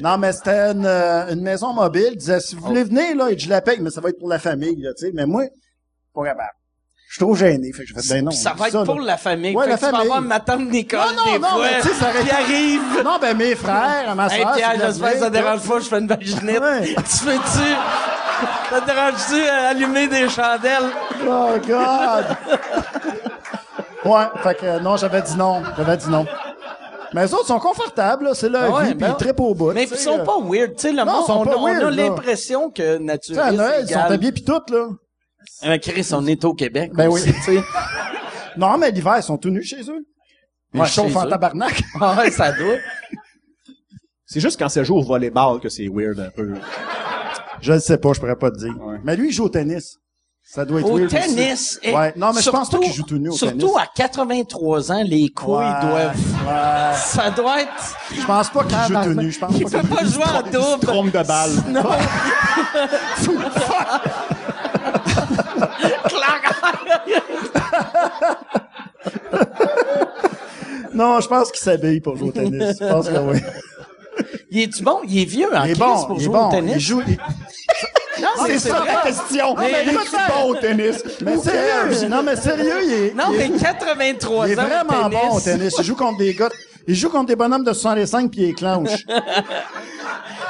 Non, mais c'était une maison mobile. Il disait, si vous voulez venir, là, je la paye, mais ça va être pour la famille, là, tu sais. Mais moi, pas capable. Je suis trop gêné. Fait que je fais, ben non. Puis ça va être là. pour la famille. Ouais, fait la que tu vas famille. avoir ma tante Nicole des Non, fois, mais tu sais, ça aurait qui été- arrive. Non, ben, mes frères, ma Hey soeur. Pierre, j'espère que ça dérange pas, je fais une vaginette. Ouais. Tu fais-tu? Ça te dérange-tu allumer des chandelles? Oh, God! Ouais, fait que non, j'avais dit non. Mais les autres sont confortables, là. C'est leur Ah ouais, vie, puis ben ils trippent au bout. Mais tu ils sais, sont pas weird, tu sais, le monde, ils sont pas on a weird, là. l'impression que Tu naturiste sais, à Noël, ils sont égale- habillés pis tout, là. Chris, on est au Québec. Ben aussi, oui. tu sais. Non, mais l'hiver, ils sont tout nus chez eux. Ils Ouais, chauffent chez en eux. tabarnak. Ah ouais, ça doit. C'est juste quand c'est joue au volleyball que c'est weird un peu. Je ne sais pas, je pourrais pas te dire. Ouais. Mais lui, il joue au tennis. Ça doit être Au weird tennis. aussi. Ouais. Non, mais je pense pas surtout- qu'il joue tout nu au tennis. Surtout à 83 ans, les couilles doivent... Ouais. Ça doit être... Je pense pas qu'il joue tout nu. Je pense Il pas peut qu'il pas jouer en double. Trompe de balle. Non. Non, je pense qu'il s'habille pour jouer au tennis. Je pense que oui. Il est-tu bon? Il est vieux en Il est Christ bon, pour il est jouer bon. au tennis. Il joue... Non, mais C'est ça vrai. la question. mais Il est peut-être. bon au tennis. Mais sérieux, non, mais sérieux, il est... Non, il est- mais 83 ans il est vraiment au tennis. bon au tennis. Il joue contre des gars... Il joue contre des bonhommes de 65 puis il clenche.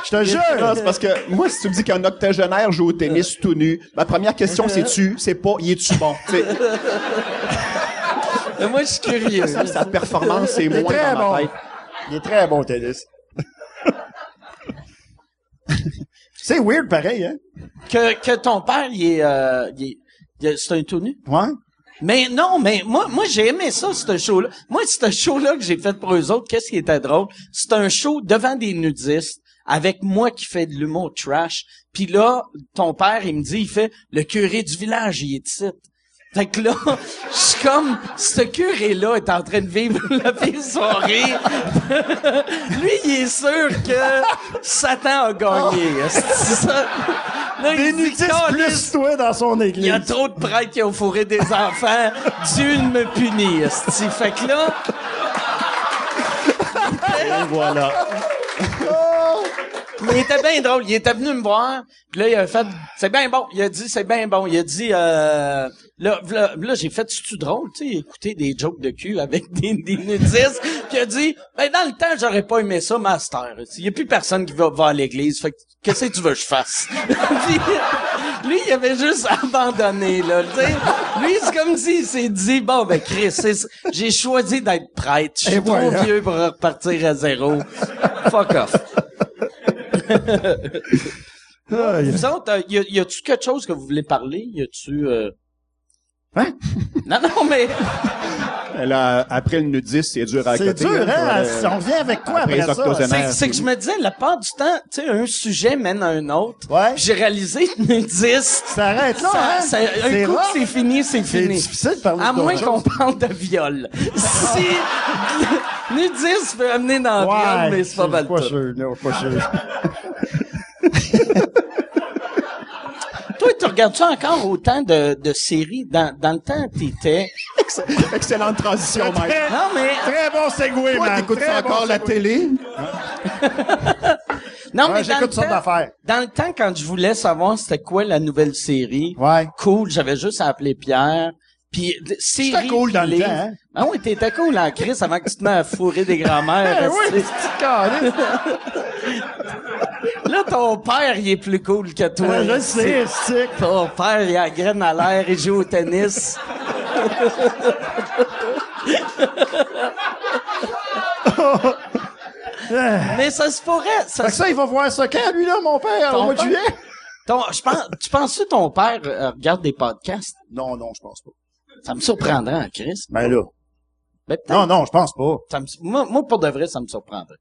Je te Non, jure. c'est parce que moi, si tu me dis qu'un octogénaire joue au tennis tout nu, ma première question, c'est pas, y es-tu bon? Tu sais, Mais moi, je suis curieux. sa performance, c'est Il est moins très dans ma bon. tête. Il est très bon au tennis. C'est weird pareil, hein? Que ton père, c'est un tout nu. Ouais. Mais non, mais moi j'ai aimé ça, ce show-là. Moi, ce show-là que j'ai fait pour eux autres, qu'est-ce qui était drôle? C'est un show devant des nudistes, avec moi qui fais de l'humour trash. Puis là, ton père, il me dit, il fait, le curé du village, il est ici. Fait que là, je suis comme, ce curé-là est en train de vivre la pire soirée. Lui, il est sûr que Satan a gagné. C'est ça. Là, Des il dit, nudistes Calisse, plus toi dans son église. il y a trop de prêtres qui ont fourré des enfants. Dieu me punit, esti. Fait que là, Et voilà. Mais il était bien drôle. Il était venu me voir. Puis là, il a fait, c'est bien bon. Il a dit, c'est bien bon. Il a dit, là, j'ai fait, c'est-tu drôle, tu sais, écouter des jokes de cul avec des nudistes. Puis il a dit, ben, dans le temps, j'aurais pas aimé ça, master. Il y a plus personne qui va à l'église. Fait que, qu'est-ce que tu veux que je fasse? Puis, lui, il avait juste abandonné, là, tu sais. Lui, c'est comme s'il s'est dit, bon, ben, Chris, j'ai choisi d'être prêtre. Je suis trop vieux pour repartir à zéro. Fuck off. Vous autres, y a-tu quelque chose que vous voulez parler? Y a-tu, Hein? Non, mais... Là, après le nudisme, c'est dur à C'est côté. dur, hein? On revient avec quoi après les ça? octogénaires. C'est que je me disais, la part du temps, tu sais, un sujet mène à un autre. Ouais. J'ai réalisé que nudiste... Ça arrête là, hein? un coup rough. que c'est fini, c'est C'est fini. difficile de parler À d'autre moins chose. qu'on parle de viol. Si nudiste peut amener dans le viol, mais c'est pas mal pas tout. sûr, non, pas sûr. Toi, tu regardes-tu encore autant de séries? Dans le temps, t'étais... Excellente transition, Mike. Non, mais... Très bon segway, Toi, man. t'écoutes Très encore bon la segway. télé? Non, Ouais, mais j'écoute toutes sortes d'affaires. dans le temps, quand je voulais savoir c'était quoi la nouvelle série, Ouais. cool, j'avais juste à appeler Pierre. Puis série, J'étais cool dans le livre. temps, hein? Ah oui, t'étais cool en Chris avant que tu te mets à fourrer des grands-mères. Eh oui, c'est carré. Là, ton père, il est plus cool que toi. Je sais, stick. Ton père, il a la graine à l'air, il joue au tennis. Mais ça se pourrait. Fait que ça, il va voir ça quand, lui, là, mon père, Ton au mois de père? juillet? Tu penses que ton père regarde des podcasts? Non, je pense pas. Ça me surprendrait en Chris. Ben là. Ben, peut-être. Non, je pense pas. Moi, pour de vrai, ça me surprendrait.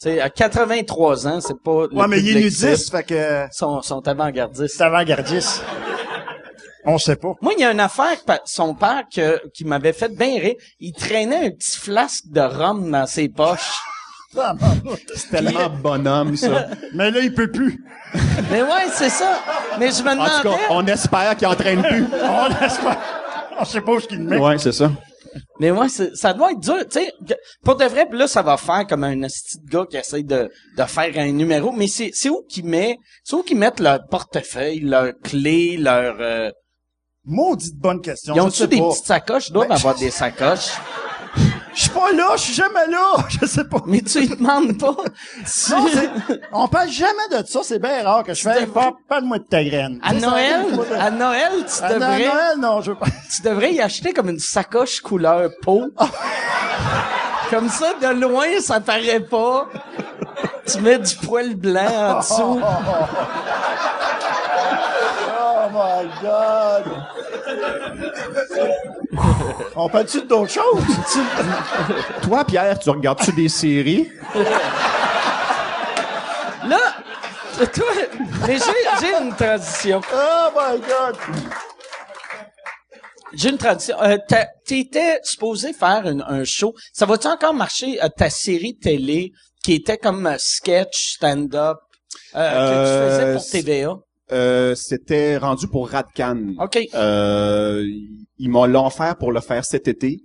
Tu sais, à 83 ans, c'est pas... Ouais, mais il est nudiste, fait que Sont avant-gardistes. c'est avant-gardiste. On sait pas. Moi, il y a une affaire que son père qui m'avait fait bien rire. Il traînait un petit flasque de rhum dans ses poches. C'est tellement bonhomme, ça. Mais là, il peut plus. Mais ouais, c'est ça. Mais je me En tout demandais... cas, on espère qu'il entraîne plus. On laisse pas. On sait pas où ce qu'il met. Ouais, c'est ça. Mais ouais, ça doit être dur, tu sais. Pour de vrai, pis là, ça va faire comme un esti de gars qui essaie de faire un numéro. Mais c'est où qu'ils mettent leur portefeuille, leurs clés, leur... Maudite bonne question. Ils je ont-tu sais des pas. petites sacoches? Ils doivent Ben, avoir des sacoches. Je suis pas là, je suis jamais là. Je sais pas. Mais tu y demandes pas. Non, on parle jamais de ça, c'est bien rare que je fais parle-moi de ta graine. À Tu sais, ça Noël, arrive, moi, à Noël, tu à devrais... Noël, non, je veux pas. Tu devrais y acheter comme une sacoche couleur peau. Comme ça, de loin, ça paraît pas. Tu mets du poil blanc en dessous. Oh my God! On parle-tu d'autres choses? Toi, Pierre, tu regardes-tu des séries? Là, toi, mais j'ai une transition. Oh my God! J'ai une tradition. T'étais supposé faire un show. Ça va-tu encore marcher, ta série télé, qui était comme sketch, stand-up, que tu faisais pour TVA? C'était rendu pour Radcan. OK. Ils m'ont offert pour le faire cet été.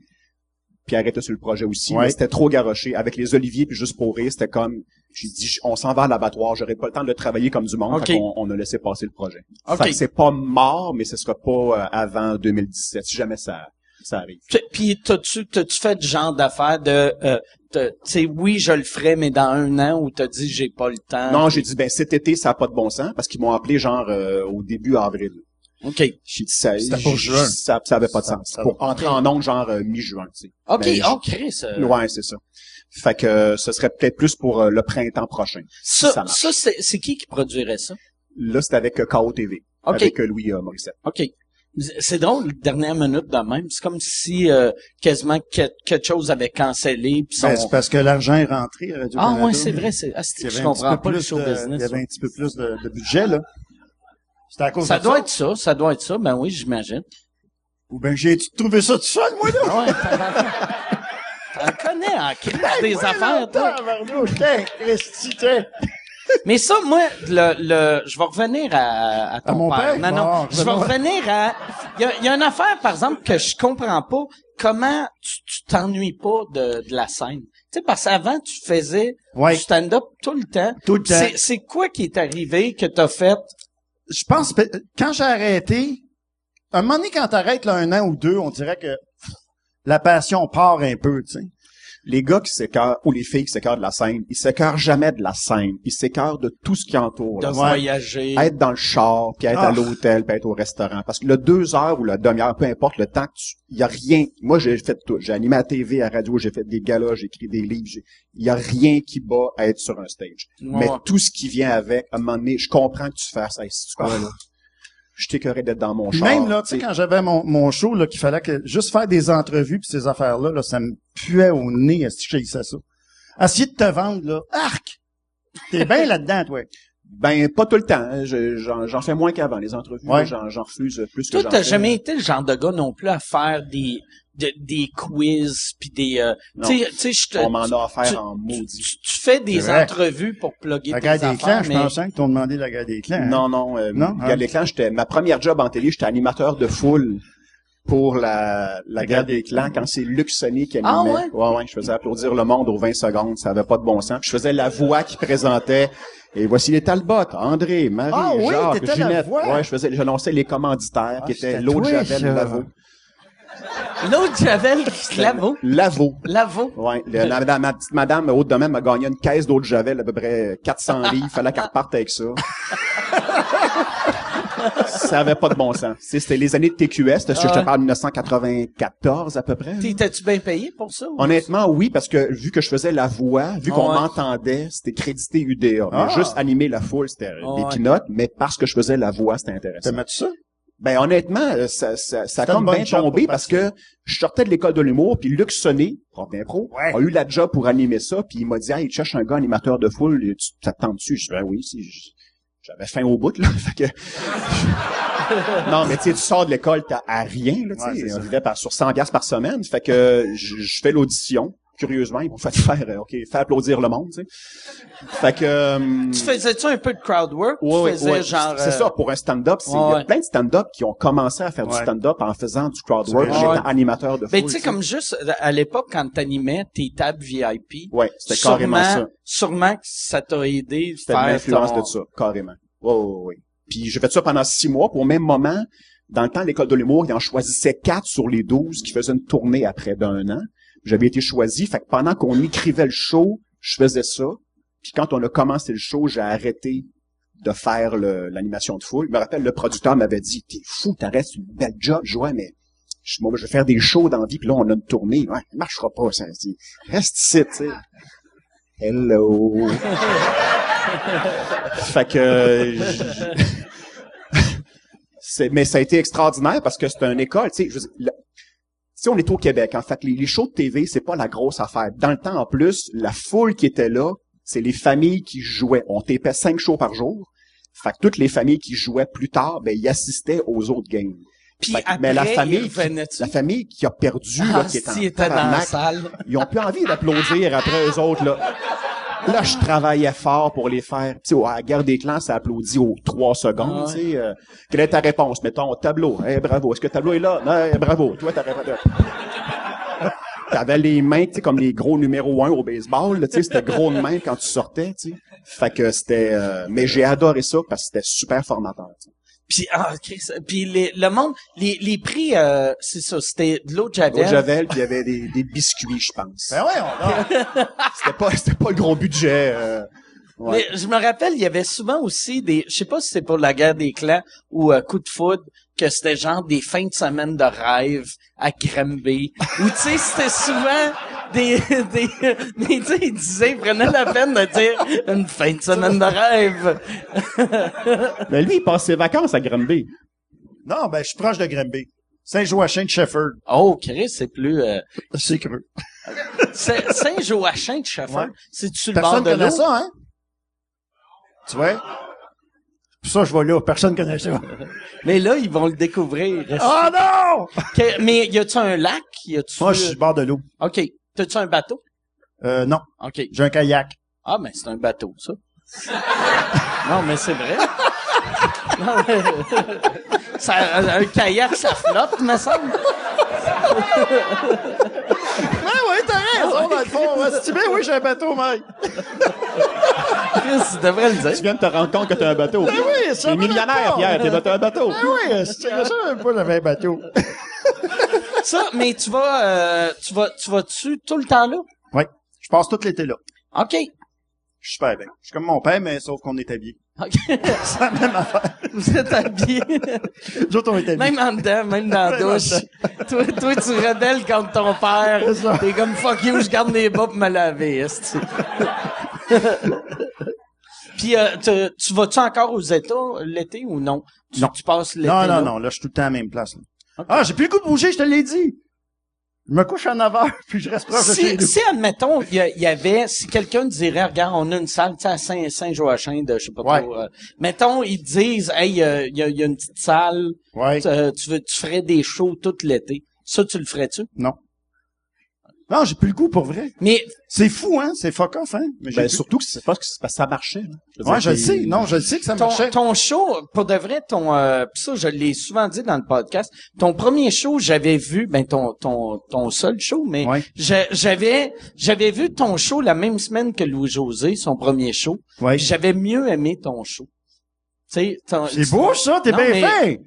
Pierre était sur le projet aussi, Ouais. mais c'était trop garoché. Avec les oliviers puis juste pour rire, c'était comme, j'ai dit, on s'en va à l'abattoir, j'aurais pas le temps de le travailler comme du monde, OK. fait qu'on on a laissé passer le projet. OK. Fait que c'est pas mort, mais ce sera pas avant 2017, si jamais ça arrive. Puis t'as-tu fait le genre d'affaire de tu sais, oui, je le ferai, mais dans 1 an, où t'as dit j'ai pas le temps? Non, j'ai dit, ben cet été, ça a pas de bon sens, parce qu'ils m'ont appelé genre au début avril. OK. J'ai dit, ça, C'était pour juin. Ça avait pas de sens. Ça Pour va. entrer en onde genre mi-juin, tu sais. OK, Mais Chris. Ouais, c'est ça. Fait que ce serait peut-être plus pour le printemps prochain. si ça marche. Ça c'est qui produirait ça? Là, c'est avec KO TV. OK. Avec Louis Morissette. OK. C'est drôle, dernière minute de même. C'est comme si quasiment quelque chose avait cancellé. Puis Ben, c'est parce que l'argent est rentré à Radio-Canada. Ah ouais, c'est vrai. Il y Je avait un comprends petit peu pas le plus show de- business. Il y avait un petit peu plus de budget, là. C'était à cause Ça de doit être ça. Ben oui, j'imagine. Ou ben j'ai-tu trouvé ça tout seul, moi, là? Ah ouais, t'en connais en crise des affaires, toi. Tabarnouche, tiens, Christy, tiens. Mais ça, moi, je vais revenir à ton À mon père? Non, non. Bon, Je vais revenir à, il y a une affaire, par exemple, que je comprends pas. Comment tu t'ennuies pas de la scène? Tu sais, parce qu'avant, tu faisais Ouais. du stand-up tout le temps. Tout le temps. C'est quoi qui est arrivé que t'as fait? Je pense, quand j'ai arrêté, un moment donné, quand t'arrêtes, là, 1 an ou 2, on dirait que la passion part un peu, tu sais. Les gars qui s'écœurent, ou les filles qui s'écœurent de la scène, ils s'écœurent jamais de la scène. Ils s'écœurent de tout ce qui entoure De la scène. voyager. Être dans le char, puis être à Ah. l'hôtel, puis être au restaurant. Parce que le 2 heures ou la demi-heure, peu importe le temps, il y a rien. Moi, j'ai fait tout. J'ai animé à la TV, à la radio, j'ai fait des galas, j'ai écrit des livres. Il y a rien qui bat à être sur un stage. Ouais. Mais tout ce qui vient avec, à un moment donné, je comprends que tu fasses, hey, c'est quoi, là? Je t'écœurais d'être dans mon Puis char. même, là, tu sais, quand j'avais mon show, là, qu'il fallait que, juste faire des entrevues pis ces affaires-là, là, ça me puait au nez, est-ce que j'haïssais ça? Essayer de te vendre, là, arc! T'es bien là-dedans, toi. Ben, pas tout le temps. Hein. J'en fais moins qu'avant, les entrevues. Ouais. J'en refuse plus que Toi, j'en t'as fais. jamais été le genre de gars non plus à faire des quiz pis des, Non. tu sais, je te, On m'en a tu- offert en maudit. tu fais des C'est vrai. entrevues pour plugger La tes guerre des affaires, clans, je mais pensais que t'ont demandé la guerre des clans. hein. Non, Non, Guerre des clans, ma première job en télé, j'étais animateur de foule pour la Guerre des clans quand c'est Luc Sonny qui animait. Ah ouais? Ouais, je faisais applaudir le monde aux 20 secondes, ça avait pas de bon sens. Puis je faisais la voix qui présentait. Et voici les Talbot, André, Marie, Ah oui, Jacques, t'étais la Ginette. voix? Ouais, j'annonçais les commanditaires qui étaient c'était l'eau de toi, Javel, ça. Lavaux. l'autre Javel, Lavo, Lavaux. Ouais, ma petite madame haute de même m'a gagné une caisse d'eau de Javel à peu près 400 livres. Fallait qu'elle reparte avec ça. Ça avait pas de bon sens. Tu sais, c'était les années de TQS. C'était, je te parle de 1994 à peu près. t'étais-tu bien payé pour ça? ou? Honnêtement, oui, parce que vu que je faisais la voix, vu qu'on Ouais. m'entendait, c'était crédité UDA. Ah. Mais juste animer la foule, c'était des Ouais. pinottes, mais parce que je faisais la voix, c'était intéressant. T'aimais-tu ça? Ben honnêtement, ça a C'était comme une bonne bien job tombé pour parce que je sortais de l'école de l'humour, puis Luc Sonné, prof d'impro, Ouais. a eu la job pour animer ça, puis il m'a dit « Hey, tu cherches un gars animateur de foule, ça te tente-tu? » Je dis « Ben oui, si, j'avais faim au bout, là. » Fait que... Non, mais tu sais, tu sors de l'école, t'as à rien, là, tu Ouais, sais. c'est On ça. vivait sur 100 piastres par semaine. Fait que je fais l'audition. Curieusement, ils m'ont fait faire, faire applaudir le monde, tu sais. Fait que... Tu faisais-tu un peu de crowd work? Ouais, tu faisais ouais, genre... c'est ça, pour un stand-up, il y ouais. a plein de stand-up qui ont commencé à faire du Ouais. stand-up en faisant du crowd work, Ouais. j'étais animateur de foule. Ben, tu sais, comme juste, à l'époque, quand t'animais tes tables VIP, Ouais, c'était carrément ça. sûrement que ça t'a aidé C'était de faire l'influence ton... de ça, carrément. Ouais. Puis j'ai fait ça pendant 6 mois, puis au même moment, dans le temps de l'école de l'humour, ils en choisissaient 4 sur les 12 qui faisaient une tournée après d'1 an. J'avais été choisi, fait que pendant qu'on écrivait le show, je faisais ça. Puis quand on a commencé le show, j'ai arrêté de faire l'animation de foule. Je me rappelle, le producteur m'avait dit, t'es fou, t'arrêtes, c'est une belle job. Je dis, ouais, mais moi, je vais faire des shows dans la vie, puis là, on a une tournée. Ouais, ça marchera pas, ça. Je dis, reste ici, tu sais. Hello. Fait que... mais ça a été extraordinaire parce que c'est une école, tu sais. Si on est au Québec, en fait, les shows de TV, c'est pas la grosse affaire. Dans le temps, en plus, la foule qui était là, c'est les familles qui jouaient. On tapait 5 shows par jour. Fait que toutes les familles qui jouaient plus tard, ben, ils assistaient aux autres games. Puis Fait que- après, mais la famille, il revenait-tu? la famille qui a perdu, là, qui est en si, il était dans la tabarnak, salle. ils ont plus envie d'applaudir après eux autres, là. Là, je travaillais fort pour les faire. Tu sais, à la guerre des clans, ça applaudit aux 3 secondes, Ouais. tu sais. Quelle est ta réponse? Mettons, tableau. Bravo. Est-ce que le tableau est là? Bravo. Toi, t'as répondu. T'avais les mains, tu sais, comme les gros numéro 1 au baseball, là, tu sais, c'était gros de main quand tu sortais, tu sais. Fait que c'était, mais j'ai adoré ça parce que c'était super formateur, tu sais. Puis, puis le monde, les prix, c'est ça, c'était de l'eau de Javel. Au Javel, puis il y avait des biscuits, je pense. Ben ouais, C'était pas le gros budget, ouais. Mais je me rappelle, il y avait souvent aussi je sais pas si c'est pour la guerre des clans ou Coup de foudre, que c'était genre des fins de semaine de rêve à Granby. Ou tu sais, c'était souvent mais tu sais, il disait, il prenait la peine de dire une fin de semaine de rêve. Mais lui, il passe ses vacances à Granby. Non, ben, je suis proche de Granby. Saint-Joachim de Shefford. Oh, Chris, c'est plus, C'est creux. Saint-Joachim de Shefford. Ouais. C'est-tu le bord Personne de l'eau? connaît ça, hein? Tu vois? Pour ça, je vais là. Personne connaît ça. Mais là, ils vont le découvrir. Oh non! Mais y a-tu un lac? Y a-tu... Moi, je suis au bord de l'eau. OK. T'as-tu un bateau? Non. OK. J'ai un kayak. Ah, ben, c'est un bateau, ça. Non, mais c'est vrai. Non, mais... un kayak, ça flotte, me semble. Oui, t'as raison, dans le fond. Si tu veux, oui, j'ai un bateau, Mike. Chris, tu devrais le Tu dire. viens de te rendre compte que t'as un bateau. Ben oui, ça T'es me millionnaire, répond. Pierre, t'as un bateau. Ben oui, si tu veux ça, même pas, j'avais un bateau. Ça, mais tu vas-tu tout le temps là? Oui, je passe tout l'été là. OK. Je suis super bien. Je suis comme mon père, mais sauf qu'on est habillés. OK. C'est la même affaire. Vous êtes habillés. Nous autres, on est habillés. Même en dedans, même dans la douche. Toi, tu rebelles contre ton père. C'est ça. T'es comme fuck you, je garde mes bas pour me laver. esti. Puis, tu vas-tu encore aux États l'été ou non? Non. Tu passes l'été Non, là? non, là, je suis tout le temps à la même place. Là. Ok. Ah, j'ai plus le goût de bouger, je te l'ai dit. Je me couche à 9 heures, puis je reste proche de chez nous. Si, admettons, il y avait, si quelqu'un dirait, regarde, on a une salle, tu sais, à Saint-Joachim de, je sais pas Ouais. trop, mettons, ils disent, hey, il y a une petite salle, Ouais. tu ferais des shows tout l'été. Ça, tu le ferais-tu? Non. Non, j'ai plus le goût pour vrai. Mais, C'est fou, hein? C'est fuck off, hein? Mais j'ai Ben, plus- surtout que c'est pas que ça marchait. Là. veux Ouais, dire, je le t'es- sais. Non, je le sais que ça marchait. ton show, pour de vrai, pis ça, je l'ai souvent dit dans le podcast, ton premier show, j'avais vu, ben, ton seul show, mais Ouais. j'avais vu ton show la même semaine que Louis-José, son premier show. Ouais. J'avais mieux aimé ton show. Tu sais, C'est beau, ça, t'es Non, bien mais- fait.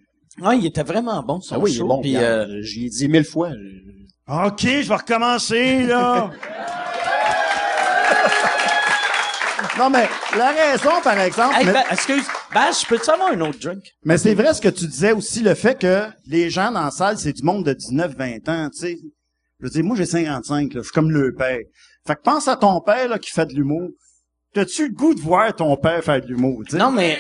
Ouais, il était vraiment bon, son Ah oui, il est show. bon. Puis, Pierre. J'y ai dit 1000 fois. OK, je vais recommencer, là. Non, mais la raison, par exemple... hey, mais- excuse, je peux-tu avoir un autre drink? Mais c'est vrai ce que tu disais aussi, le fait que les gens dans la salle, c'est du monde de 19-20 ans, tu sais. Je veux dire, moi, j'ai 55, là, je suis comme le père. Fait que pense à ton père, là, qui fait de l'humour. T'as-tu le goût de voir ton père faire de l'humour, tu sais? Non, mais...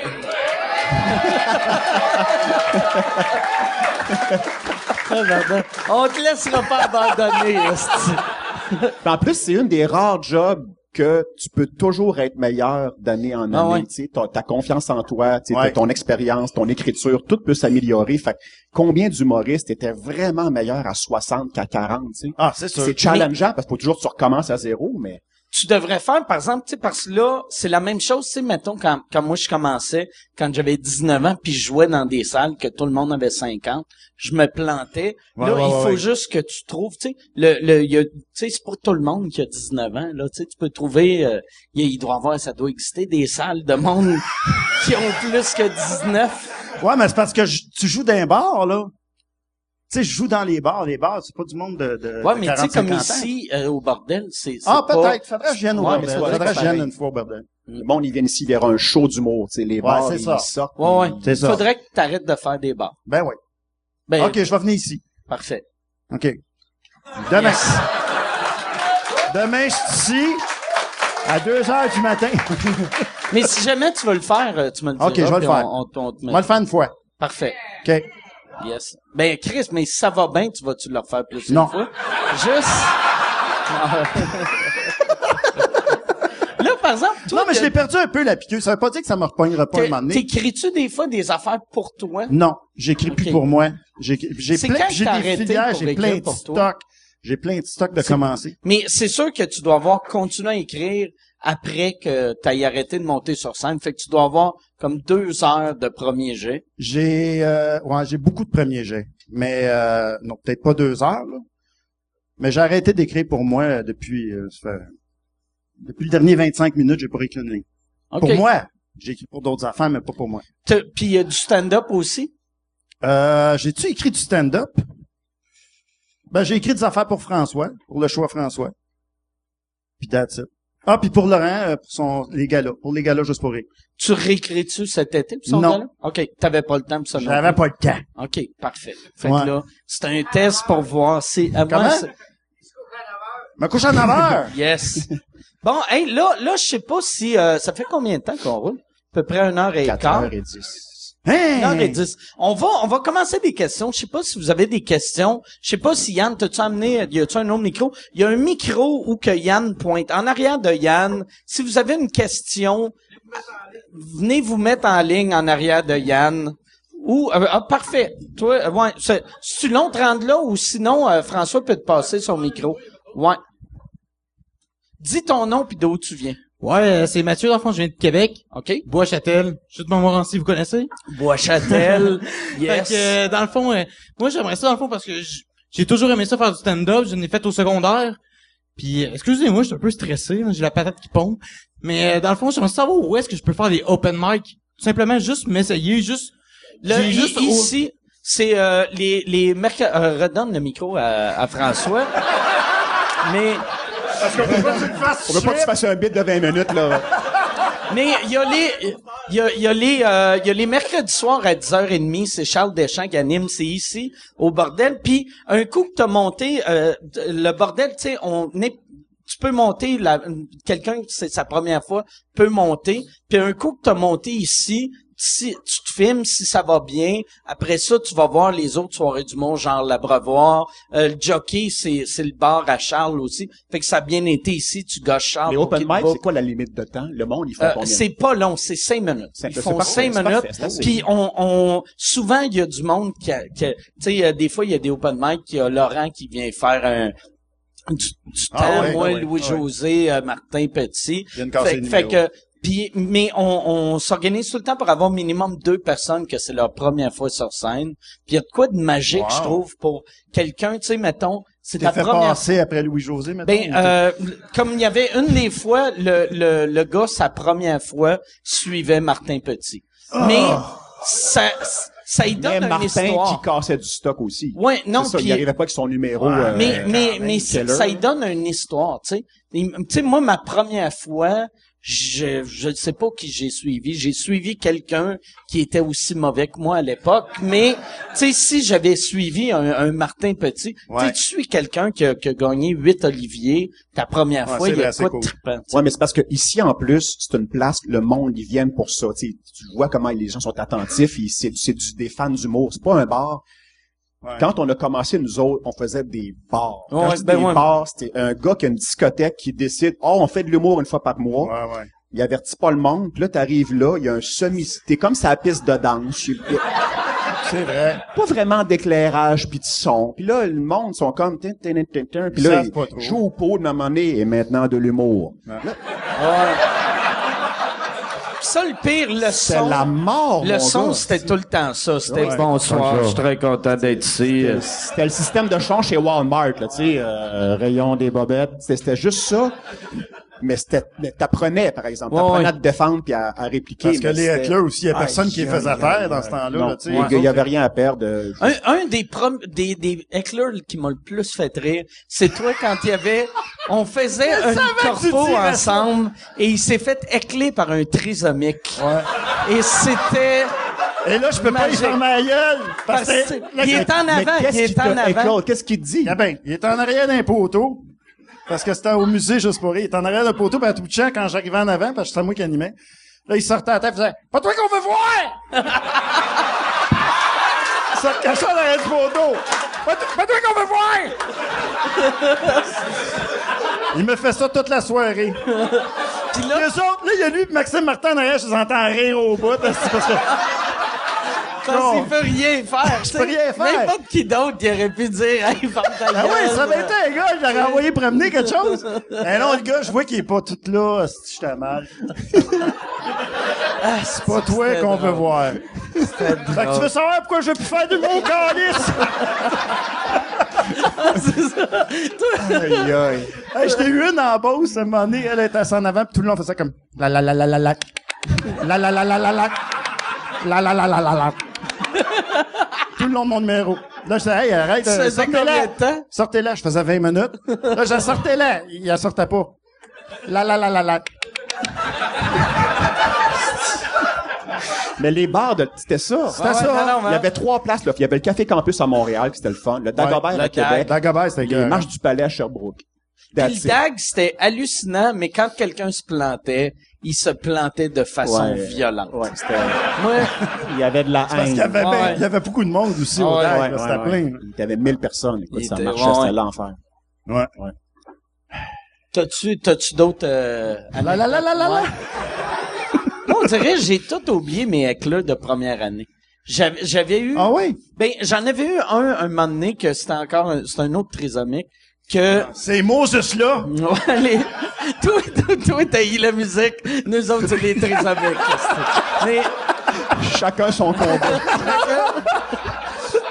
On te laissera pas abandonner, esti. Puis en plus, c'est une des rares jobs que tu peux toujours être meilleur d'année en année. Ah ouais. Tu sais, ta confiance en toi, tu sais, Ouais. ton expérience, ton écriture, tout peut s'améliorer. Fait que combien d'humoristes étaient vraiment meilleurs à 60 qu'à 40, tu sais? Ah, c'est sûr. C'est challengeant parce qu'il faut toujours que tu recommences à zéro, mais Tu devrais faire, par exemple, tu sais, parce que là, c'est la même chose, tu sais, mettons, quand moi je commençais, quand j'avais 19 ans, puis je jouais dans des salles que tout le monde avait 50, je me plantais. Ouais, là, ouais, il faut ouais. juste que tu trouves, tu sais, tu sais, c'est pas tout le monde qui a 19 ans, là, tu sais, tu peux trouver, il doit avoir, ça doit exister des salles de monde qui ont plus que 19. Ouais, mais c'est parce que tu joues dans un bar, là. Tu sais, je joue dans les bars. Les bars, c'est pas du monde de Ouais, de mais tu sais, 40, comme 50 ans. ici, au bordel, c'est Ah, pas... peut-être. Faudrait que je vienne au Ouais, bordel. mais Faudrait que je vienne pareil. une fois au bordel. le monde, ils viennent ici vers un show d'humour, tu sais, les bars, c'est ils ça. sortent. Ouais, ouais. C'est ça. Faudrait que t'arrêtes de faire des bars. Ben oui. Ben, OK, je vais venir ici. parfait. OK. Demain. Yes. Demain, je suis ici à 2h du matin. Mais si jamais tu veux le faire, tu me le diras. Ok, je vais le puis faire. on te met- On va le faire une fois. Parfait. OK. Yes. Ben, Chris, mais si ça va bien, tu vas-tu le refaire plus Non. une fois? Juste... Là, par exemple, toi, Non, mais je l'ai perdu un peu, la piqûre. Ça veut pas dire que ça me repognera pas un moment donné. t'écris-tu des fois des affaires pour toi? Non, j'écris plus Ok. pour moi. J'ai C'est plein, quand j'ai que t'as des arrêté filières, pour j'ai plein écrire de pour toi? stocks. J'ai plein de stocks de commencer. Mais c'est sûr que tu dois avoir continué à écrire après que tu aies arrêté de monter sur scène. Fait que tu dois avoir comme 2 heures de premier jet. J'ai beaucoup de premiers jets. Mais non, peut-être pas 2 heures, là. Mais j'ai arrêté d'écrire pour moi depuis depuis le dernier 25 minutes, j'ai pas écrit une ligne. OK. Pour moi, j'ai écrit pour d'autres affaires, mais pas pour moi. Puis il y a du stand-up aussi? J'ai-tu écrit du stand-up? Ben, j'ai écrit des affaires pour François, pour le choix François. Puis that's it. Ah, puis pour Laurent, pour les galas juste pour rire. Tu réécris-tu cet été pour son Non. gala? OK. T'avais pas le temps pour ça. non J'avais plus. pas le temps. OK, parfait. Fait Ouais. que là, c'est un test pour voir si... Comment? Me couche à 9 heures. Yes. Bon, hey, là, je sais pas si... ça fait combien de temps qu'on roule? À peu près 1h15. 4h10. Hein? 1h10. On va commencer des questions. Je sais pas si vous avez des questions. Je sais pas si Yann, t'as-tu amené, y a-tu un autre micro? Il y a un micro où que Yann pointe. En arrière de Yann, si vous avez une question, venez vous mettre en ligne en arrière de Yann. Ou, parfait. Toi, ouais, c'est-tu long de rendre là ou sinon, François peut te passer son micro? Ouais. Dis ton nom pis d'où tu viens. Ouais, c'est Mathieu, dans le fond, je viens de Québec. OK. Bois-Châtel. Chute Montmorency, vous connaissez? Bois-Châtel. Yes. Fait que, dans le fond, moi, j'aimerais ça, dans le fond, parce que j'ai toujours aimé ça faire du stand-up. J'en ai fait au secondaire. Puis, excusez-moi, je suis un peu stressé, là, j'ai la patate qui pompe. Mais, dans le fond, j'aimerais savoir où est-ce que je peux faire des open mic. Tout simplement, juste m'essayer, juste... Ici, c'est les mercredis... redonne le micro à François. Mais... Parce qu'on veut pas que tu le fasses. On veut pas que tu fasses un bit de 20 minutes, là. Mais il y a les mercredis soirs à 10h30, c'est Charles Deschamps qui anime, c'est ici, au bordel. Puis un coup que t'as monté, le bordel, tu sais, tu peux monter, quelqu'un, c'est sa première fois, peut monter. Puis un coup que t'as monté ici, si tu te filmes, si ça va bien, après ça, tu vas voir les autres soirées du monde, genre l'Abreuvoir. Le Jockey, c'est le bar à Charles aussi. Fait que ça a bien été ici, tu gosses Charles. Les open mic, c'est quoi la limite de temps? Le monde, ils font combien? C'est pas long, c'est 5 minutes. Ils font parfait, 5 minutes. parfait, Puis souvent, il y a du monde tu sais, des fois, il y a des open mic, il y a Laurent qui vient faire du temps, moi, Louis-José, Martin Petit. Fait que, mais on s'organise tout le temps pour avoir minimum 2 personnes que c'est leur première fois sur scène. Puis il y a de quoi de magique, je trouve, pour quelqu'un, tu sais, mettons, c'est ta première passer après Louis-José, mettons? Comme il y avait une des fois, le gars, sa première fois, suivait Martin Petit. Mais ça y donne une Martin histoire. qui cassait du stock aussi. Ouais, non, ça, puis il arrivait pas avec son numéro. mais ça y donne une histoire, tu sais. Tu sais, moi, ma première fois, je ne sais pas qui j'ai suivi. J'ai suivi quelqu'un qui était aussi mauvais que moi à l'époque. Mais, tu sais, si j'avais suivi un Martin Petit, tu sais, tu suis quelqu'un qui a gagné 8 Olivier ta première fois, il y a quoi de trippant. Ouais, mais c'est parce que ici, en plus, c'est une place, le monde, ils viennent pour ça. Tu sais, tu vois comment les gens sont attentifs. C'est des fans d'humour. C'est pas un bar. Ouais. Quand on a commencé, nous autres, on faisait des bars. Quand je dis des bars, c'était un gars qui a une discothèque qui décide, on fait de l'humour une fois par mois. Ouais. Il avertit pas le monde. Puis là, t'arrives là, il y a un t'es comme sa piste de danse. C'est vrai. Pas vraiment d'éclairage puis de son. Puis là, le monde sont comme Puis là, ils jouent au pot de ma monnaie et maintenant de l'humour. Ouais. Ça, le pire, le son. C'est la mort, le son, c'était tout le temps ça. C'était bonsoir, je suis très content d'être ici. C'était le système de son chez Walmart, là, tu sais, rayon des bobettes. C'était juste ça. Mais t'apprenais, par exemple. T'apprenais à te défendre puis à répliquer. Parce que les hecklers aussi, il y a personne qui les faisait faire dans ce temps-là, tu sais. Il y avait rien à perdre. Un des hecklers qui m'a le plus fait rire, c'est toi quand il y avait, on faisait un corpo ensemble et il s'est fait écler par un trisomique. Ouais. Et c'était... Et là, je peux pas y faire ma gueule. Parce que il est en avant, Qu'est-ce qu'il te dit? Ah ben, il est en arrière d'un poteau. Parce que c'était au musée juste pour rire. Il était en arrière d'un poteau, puis à tout bout de champ, quand j'arrivais en avant, parce que c'était moi qui animais. Là, il sortait à la tête, il faisait « Pas toi qu'on veut voir! » Ça te cachait en arrière du poteau. « Pas toi qu'on veut voir! » Il me fait ça toute la soirée. Puis là, les autres, là, il y a lui et Maxime Martin en arrière, je les entends rire au bout. Parce que... Parce qu'il peut rien faire. Je peux rien faire. N'importe qui d'autre qui aurait pu dire, hey, ferme ta gueule. Ah ouais, ça avait été un gars, je l'aurais envoyé promener quelque chose. Mais non, le gars, je vois qu'il est pas tout là, si j'étais mal. C'est pas toi qu'on veut voir. Fait que tu veux savoir pourquoi je veux plus faire du mon calice? C'est ça. Aïe, aïe. Hey, j'étais eu une en Beauce, à un moment donné, elle était assise en avant, pis tout le long, on faisait comme, la. Tout le long de mon numéro. Là, je disais, hey, arrête, sortez-la. Sortez-la. Je faisais 20 minutes. Là, je sortais-la. Il la sortait pas. La. Mais les bars, c'était ça. C'était ça. Il y avait 3 places, là. Il y avait le Café Campus à Montréal, qui c'était le fun. Le Dagobert à Québec. Dagobert, c'était les Marches du Palais à Sherbrooke. Puis le Dag, c'était hallucinant, mais quand quelqu'un se plantait, il se plantait de façon violente. Ouais, c'était... Moi, il y avait de la haine. Parce qu'il y avait beaucoup de monde aussi au Dag, c'était plein. Il y avait 1000 personnes. Écoute, ça marchait, c'était l'enfer. Ouais. T'as-tu d'autres, Moi, on dirait, j'ai tout oublié mes éclats de première année. J'avais eu... Ah oui? Ben, j'en avais eu un moment donné que c'était un autre trisomique. Que ces Moses là, Toi, t'as eu la musique. Nous autres, c'est les trisomiques. Mais, Chacun son combat.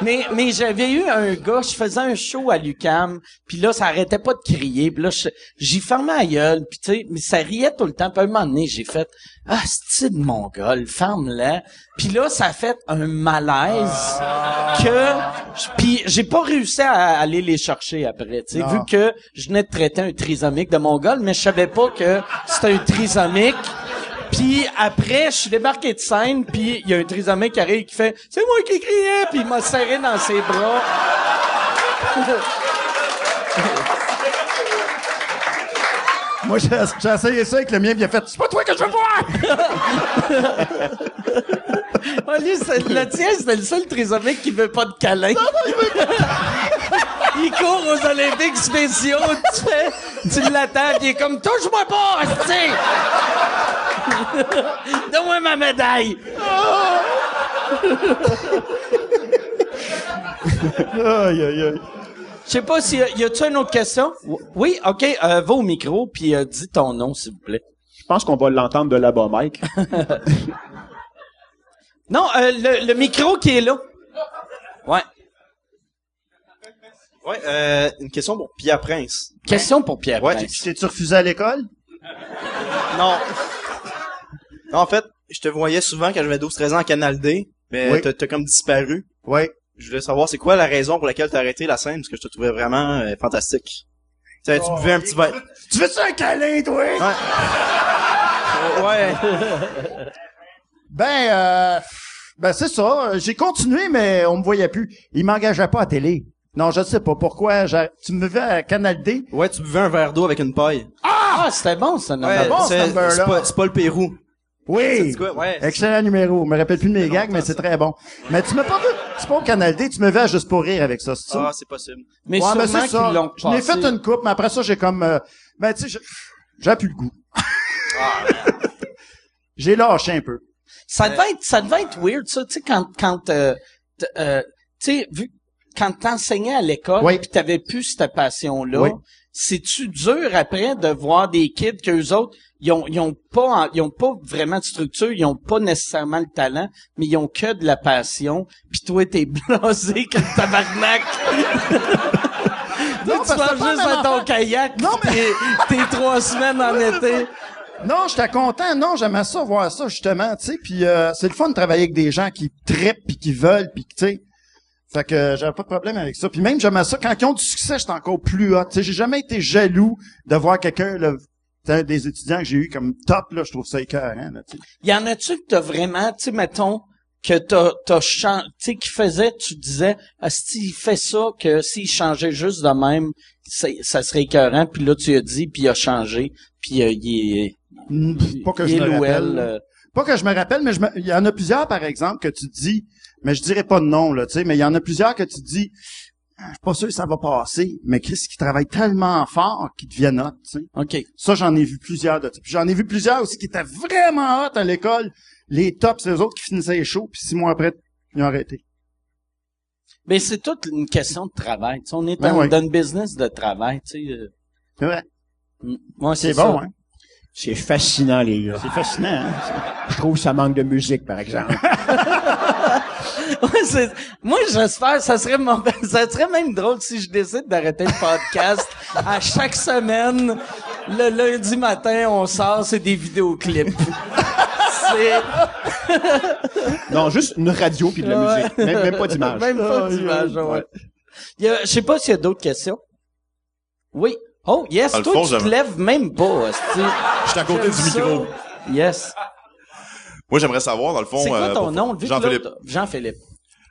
mais j'avais eu un gars, je faisais un show à l'UQAM, puis là, ça arrêtait pas de crier, puis là, j'y fermais la gueule, puis tu sais, mais ça riait tout le temps, puis à un moment donné, j'ai fait « Ah, c'est de mon gars, ferme-la », puis là, ça a fait un malaise puis j'ai pas réussi à aller les chercher après, tu sais, vu que je venais de traiter un trisomique de mon gars, mais je savais pas que c'était un trisomique. Puis après, je suis débarqué de scène, puis il y a un trisomique qui arrive qui fait « C'est moi qui criais! » Puis il m'a serré dans ses bras. Moi, j'ai essayé ça avec le mien, puis il a fait « C'est pas toi que je veux voir! » Ah, lui, le tien, c'était le seul trisomique qui veut pas de câlin. Il court aux Olympiques spéciaux, tu l'attends, pis il est comme « Touche-moi pas, asti! » Donne-moi ma médaille! Aïe, aïe, aïe. Je sais pas si y a-tu une autre question? Oui, ok, va au micro puis dis ton nom s'il vous plaît. Je pense qu'on va l'entendre de là-bas, Mike. Non, le micro qui est là. Ouais. Ouais, une question pour Pierre Prince. Question pour Pierre. Ouais, Prince. T'es-tu refusé à l'école? Non. Non, en fait, je te voyais souvent quand j'avais 12-13 ans à Canal D, mais Oui. t'as comme disparu. Oui. Je voulais savoir c'est quoi la raison pour laquelle t'as arrêté la scène, parce que je te trouvais vraiment fantastique. Tu sais, tu buvais un petit verre. Tu veux-tu un câlin, toi? Ouais. Ben c'est ça. J'ai continué, mais on me voyait plus. Il m'engageait pas à télé. Non, je sais pas pourquoi. Tu me veux à Canal D? Ouais, tu buvais un verre d'eau avec une paille. Ah, c'était bon ça. Non? Ouais, bon, ce number-là. c'est pas le Pérou. Oui. C'est quoi? Ouais. Excellent numéro. Je me rappelle plus de mes gags, mais c'est très bon. Mais tu m'as pas vu. C'est pas au Canal D. Tu me veux à Juste pour rire avec ça, c'est ça? Ah, c'est possible. Mais Ouais, sûrement c'est ça. qu'ils l'ont Je n'ai passé. fait une coupe, mais après ça, j'ai comme... ben, tu sais, j'ai plus le goût. J'ai lâché un peu. Ça devait être weird ça, tu sais quand tu sais quand t'enseignais à l'école Oui. puis t'avais plus cette passion là, Oui. c'est-tu dur après de voir des kids que eux autres ils ont pas vraiment de structure, ils ont pas nécessairement le talent, mais ils ont que de la passion, puis toi t'es blasé comme tabarnak. Non, Tu parce que vas c'est pas juste la même à ton affaire. kayak, Non, mais- t'es 3 semaines en été. Non, j'étais content. Non, j'aimais ça, voir ça, justement, tu sais. Puis c'est le fun de travailler avec des gens qui trippent puis qui veulent puis tu sais. Fait que j'avais pas de problème avec ça. Puis même, j'aimais ça. Quand ils ont du succès, j'étais encore plus hot. Tu sais, j'ai jamais été jaloux de voir quelqu'un, là, des étudiants que j'ai eu comme top, là, je trouve ça écœurant, là, tu sais. Y en a-tu que t'as vraiment, tu sais, mettons, que t'as tu sais, qui faisait, tu disais, s'il fait ça, que s'il changeait juste de même, ça serait écœurant, puis là, tu as dit, puis il a changé, puis il est... Pas que il je est me Louel, rappelle. Pas que je me rappelle, mais il y en a plusieurs, par exemple, que tu dis, mais je dirais pas de nom, là, tu sais, mais il y en a plusieurs que tu dis, je suis pas sûr que ça va passer, mais Chris qui travaille tellement fort qu'ils deviennent hot, tu sais. OK. Ça, j'en ai vu plusieurs de ça. Puis j'en ai vu plusieurs aussi qui étaient vraiment hot à l'école. Les tops, c'est eux autres qui finissaient les shows, puis 6 mois après, ils ont arrêté. Mais c'est toute une question de travail, tu sais, on est Ben oui. dans une business de travail, tu sais. C'est vrai. Moi, C'est ça. bon, hein? C'est fascinant, les gars. C'est fascinant, hein? Je trouve que ça manque de musique, par exemple. Ouais, moi, j'espère, ça serait même drôle si je décide d'arrêter le podcast à chaque semaine. Le lundi matin, on sort, c'est des vidéoclips. Non, juste une radio puis de la Ouais. musique. Même pas d'image. Même pas d'image, ouais. Je sais pas s'il y a d'autres questions. Oui. Oh, yes, Dans le toi, fond, tu te j'aimerais- lèves même pas, hostie. Je suis à côté du J'aime micro. ça. Yes. Moi, j'aimerais savoir, dans le fond... C'est quoi ton pour- nom? Vu que Jean-Philippe. l'autre- Jean-Philippe.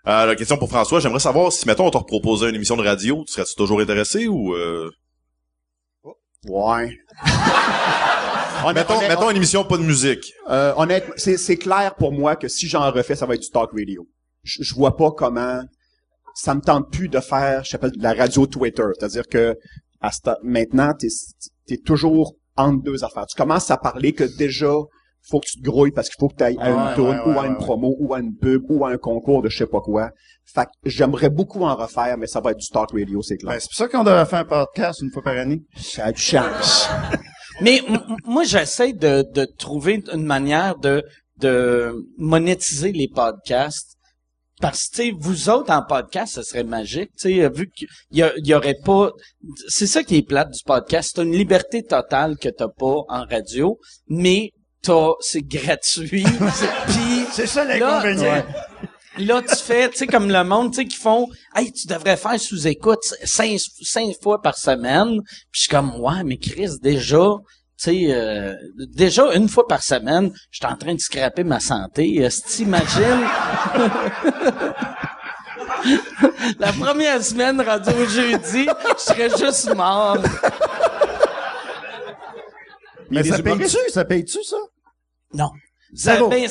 La question pour François, j'aimerais savoir si, mettons, on te proposait une émission de radio, tu serais-tu toujours intéressé ou... Ouais. Mettons une émission pas de musique. Honnêtement, c'est clair pour moi que si j'en refais, ça va être du talk radio. Je vois pas comment ça me tente plus de faire, je s'appelle de la radio Twitter. C'est-à-dire que maintenant, t'es toujours entre deux affaires. Tu commences à parler que déjà, faut que tu te grouilles parce qu'il faut que tu ailles à une tourne ou à une promo ou à une pub ou à un concours de je sais pas quoi. Fait que j'aimerais beaucoup en refaire, mais ça va être du talk radio, c'est clair. Ben, c'est pour ça qu'on devrait faire un podcast une fois par année. Ça a du chance. Mais moi, j'essaie de trouver une manière de monétiser les podcasts. Parce que, tu sais, vous autres, en podcast, ça serait magique, tu sais, vu qu'il y aurait pas... C'est ça qui est plate du podcast. T'as une liberté totale que t'as pas en radio, mais c'est gratuit. Puis C'est ça l'inconvénient. là, tu fais, tu sais, comme le monde, tu sais, qui font, hey, tu devrais faire sous-écoute 5 fois par semaine. Puis je suis comme, ouais, mais Chris, déjà, tu sais, déjà une fois par semaine, je suis en train de scraper ma santé. T'imagines? La première semaine, rendu au jeudi, je serais juste mort. Mais les ça humoristes- paye-tu? Ça paye-tu, ça? Non. Ça Zéro. paye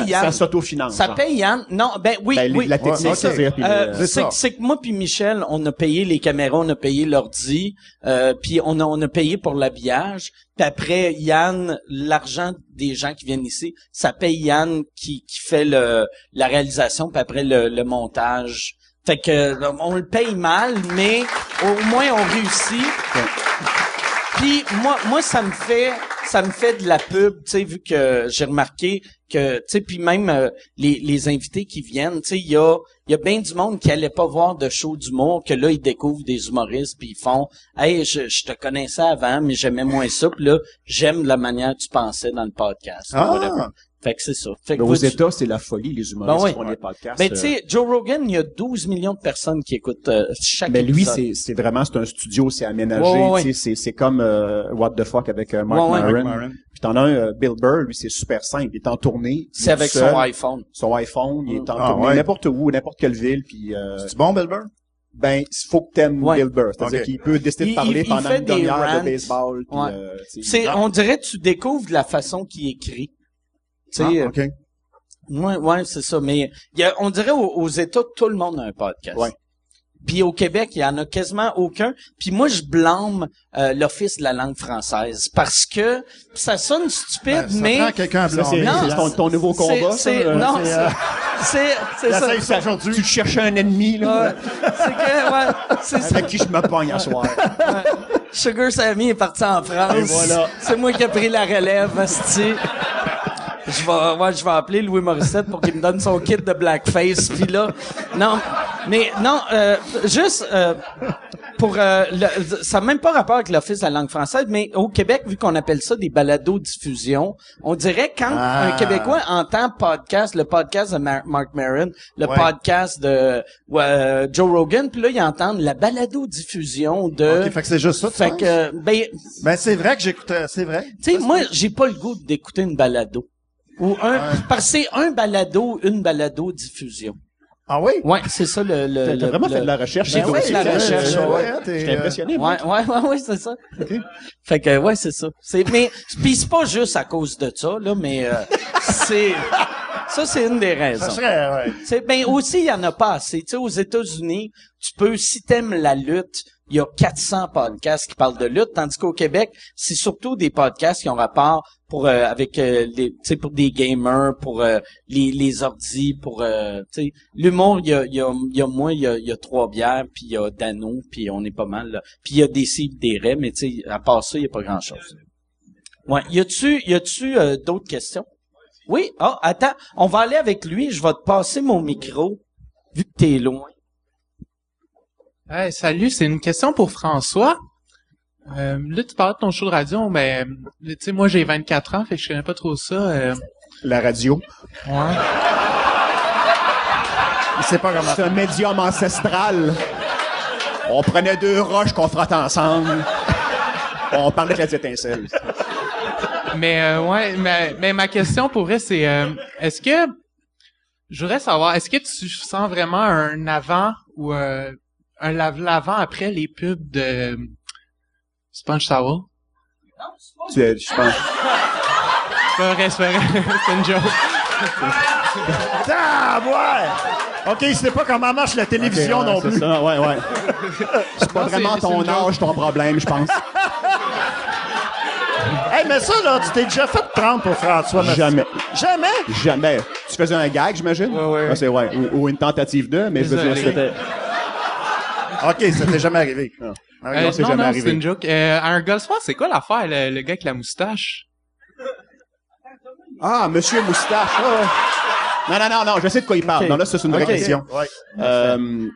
Yann. Ça s'autofinance. Ça genre. paye Yann. Non, oui, oui. La technique, Ouais, ok. c'est-à-dire, puis c'est ça. C'est que moi puis Michel, on a payé les caméras, on a payé l'ordi, puis on a payé pour l'habillage. Puis après, Yann, l'argent des gens qui viennent ici, ça paye Yann qui fait la réalisation, puis après le montage. Fait que on le paye mal, mais au moins on réussit. Puis moi ça me fait de la pub, tu sais, vu que j'ai remarqué que, tu sais, puis même les invités qui viennent, tu sais, il y a bien du monde qui allait pas voir de show d'humour, que là ils découvrent des humoristes puis ils font, hey, je te connaissais avant, mais j'aimais moins ça, puis là j'aime la manière que tu pensais dans le podcast. Ah! Whatever. Fait que c'est ça. Fait que Mais aux vous- États, c'est la folie, les humoristes Ben oui. qui font des podcasts. ben tu sais, Joe Rogan, il y a 12 millions de personnes qui écoutent chaque Mais lui, épisode. c'est vraiment, c'est un studio, c'est aménagé, Ouais. tu sais, c'est comme What the Fuck avec Mark Ouais. Maron. Puis t'en as un, Bill Burr, lui, c'est super simple. Il est en tournée. C'est il est avec tout seul, son iPhone. Son iPhone, il est en Ah, tournée ouais. n'importe où, n'importe quelle ville, puis C'est bon, Bill Burr? ben, il faut que t'aimes Ouais. Bill Burr. C'est-à-dire Ok. qu'il peut décider de Il- parler il pendant fait une des demi-heure rants. de baseball. Puis, Ouais. tu sais, C'est, on dirait que tu découvres de la façon qu'il écrit. Tu sais, Ah, OK. ouais, c'est ça. Mais on dirait aux États, tout le monde a un podcast. Ouais. Puis au Québec, il y en a quasiment aucun. Puis moi, je blâme l'Office de la langue française parce que ça sonne stupide, Ça mais prend quelqu'un à ça, c'est blâmer. Non, ton nouveau combat. c'est ça, non, c'est, c'est ça. Essaye ça aujourd'hui. Tu cherchais un ennemi, là, Ouais, c'est que c'est ça. avec qui je me pogne à soir. Sugar Sammy est parti en France. Et voilà. C'est moi qui ai pris la relève, asti. Je vais appeler Louis Morissette pour qu'il me donne son kit de blackface. Puis là, non, mais non, juste pour ça n'a même pas rapport avec l'Office de la langue française, mais au Québec, vu qu'on appelle ça des balados-diffusion, on dirait quand un Québécois entend podcast, le podcast de Mark Maron, le podcast de Joe Rogan, puis là ils entendent la balado-diffusion de. OK, fait que c'est juste ça, tu Fait penses? que Ben, c'est vrai que j'écoutais, c'est vrai. tu sais, moi, j'ai pas le goût d'écouter une balado. Ou parce que c'est un balado, une balado-diffusion. Ah oui? Ouais, c'est ça le T'as vraiment fait de la recherche. Ben c'est ouais, aussi, la recherche, ouais. J'étais impressionné. moi. Ouais, c'est ça. Fait que, ouais, c'est ça. Mais, pis c'est pas juste à cause de ça, là, mais, c'est une des raisons. Ça serait, ouais. C'est, ben, aussi, il y en a pas assez. Tu sais, aux États-Unis, tu peux, si t'aimes la lutte, il y a 400 podcasts qui parlent de lutte, tandis qu'au Québec, c'est surtout des podcasts qui ont rapport pour avec les, tu sais, pour des gamers, pour les ordis, pour tu sais, l'humour, il y a moi, il y a Trois Bières, puis il y a Dano, puis on est pas mal là. Puis il y a des cibles, des raies, mais tu sais, à part ça, il y a pas grand-chose. Ouais, y a-tu d'autres questions? Oui, attends, on va aller avec lui, je vais te passer mon micro vu que t'es loin. Hey, salut, c'est une question pour François. Là, tu parles de ton show de radio, mais tu sais, moi j'ai 24 ans, fait que je connais pas trop ça. La radio. Ouais. Il sait pas comment. C'est un médium ancestral. On prenait deux roches qu'on frottait ensemble. On parlait de la étincelle. Mais ouais, mais ma question pour vrai, c'est est-ce que je voudrais savoir, est-ce que tu sens vraiment un avant ou un l'avant après les pubs de Sponge Sour? Je pense. C'est pas vrai, c'est une joke. Ah, ouais! OK, il sait pas comment marche la télévision Ok, ouais, non c'est plus. ça, ouais. C'est pas Non, vraiment c'est ton une joke. âge, ton problème, je pense. Hey, mais ça, là, tu t'es déjà fait prendre pour François. mais- Jamais. Jamais? Jamais. Tu faisais un gag, j'imagine? Ouais. Ah, c'est ouais. Ou une tentative de, mais je veux dire, Désolé. c'était... OK, ça t'est jamais arrivé. Ah, non, c'est non, jamais non, arrivé. c'est une joke. À un golf soir, c'est quoi l'affaire, le gars avec la moustache? Ah, Monsieur Moustache. Non, je sais de quoi il parle. Ok. Non, là, ça, c'est une vraie Ok. question. Ouais.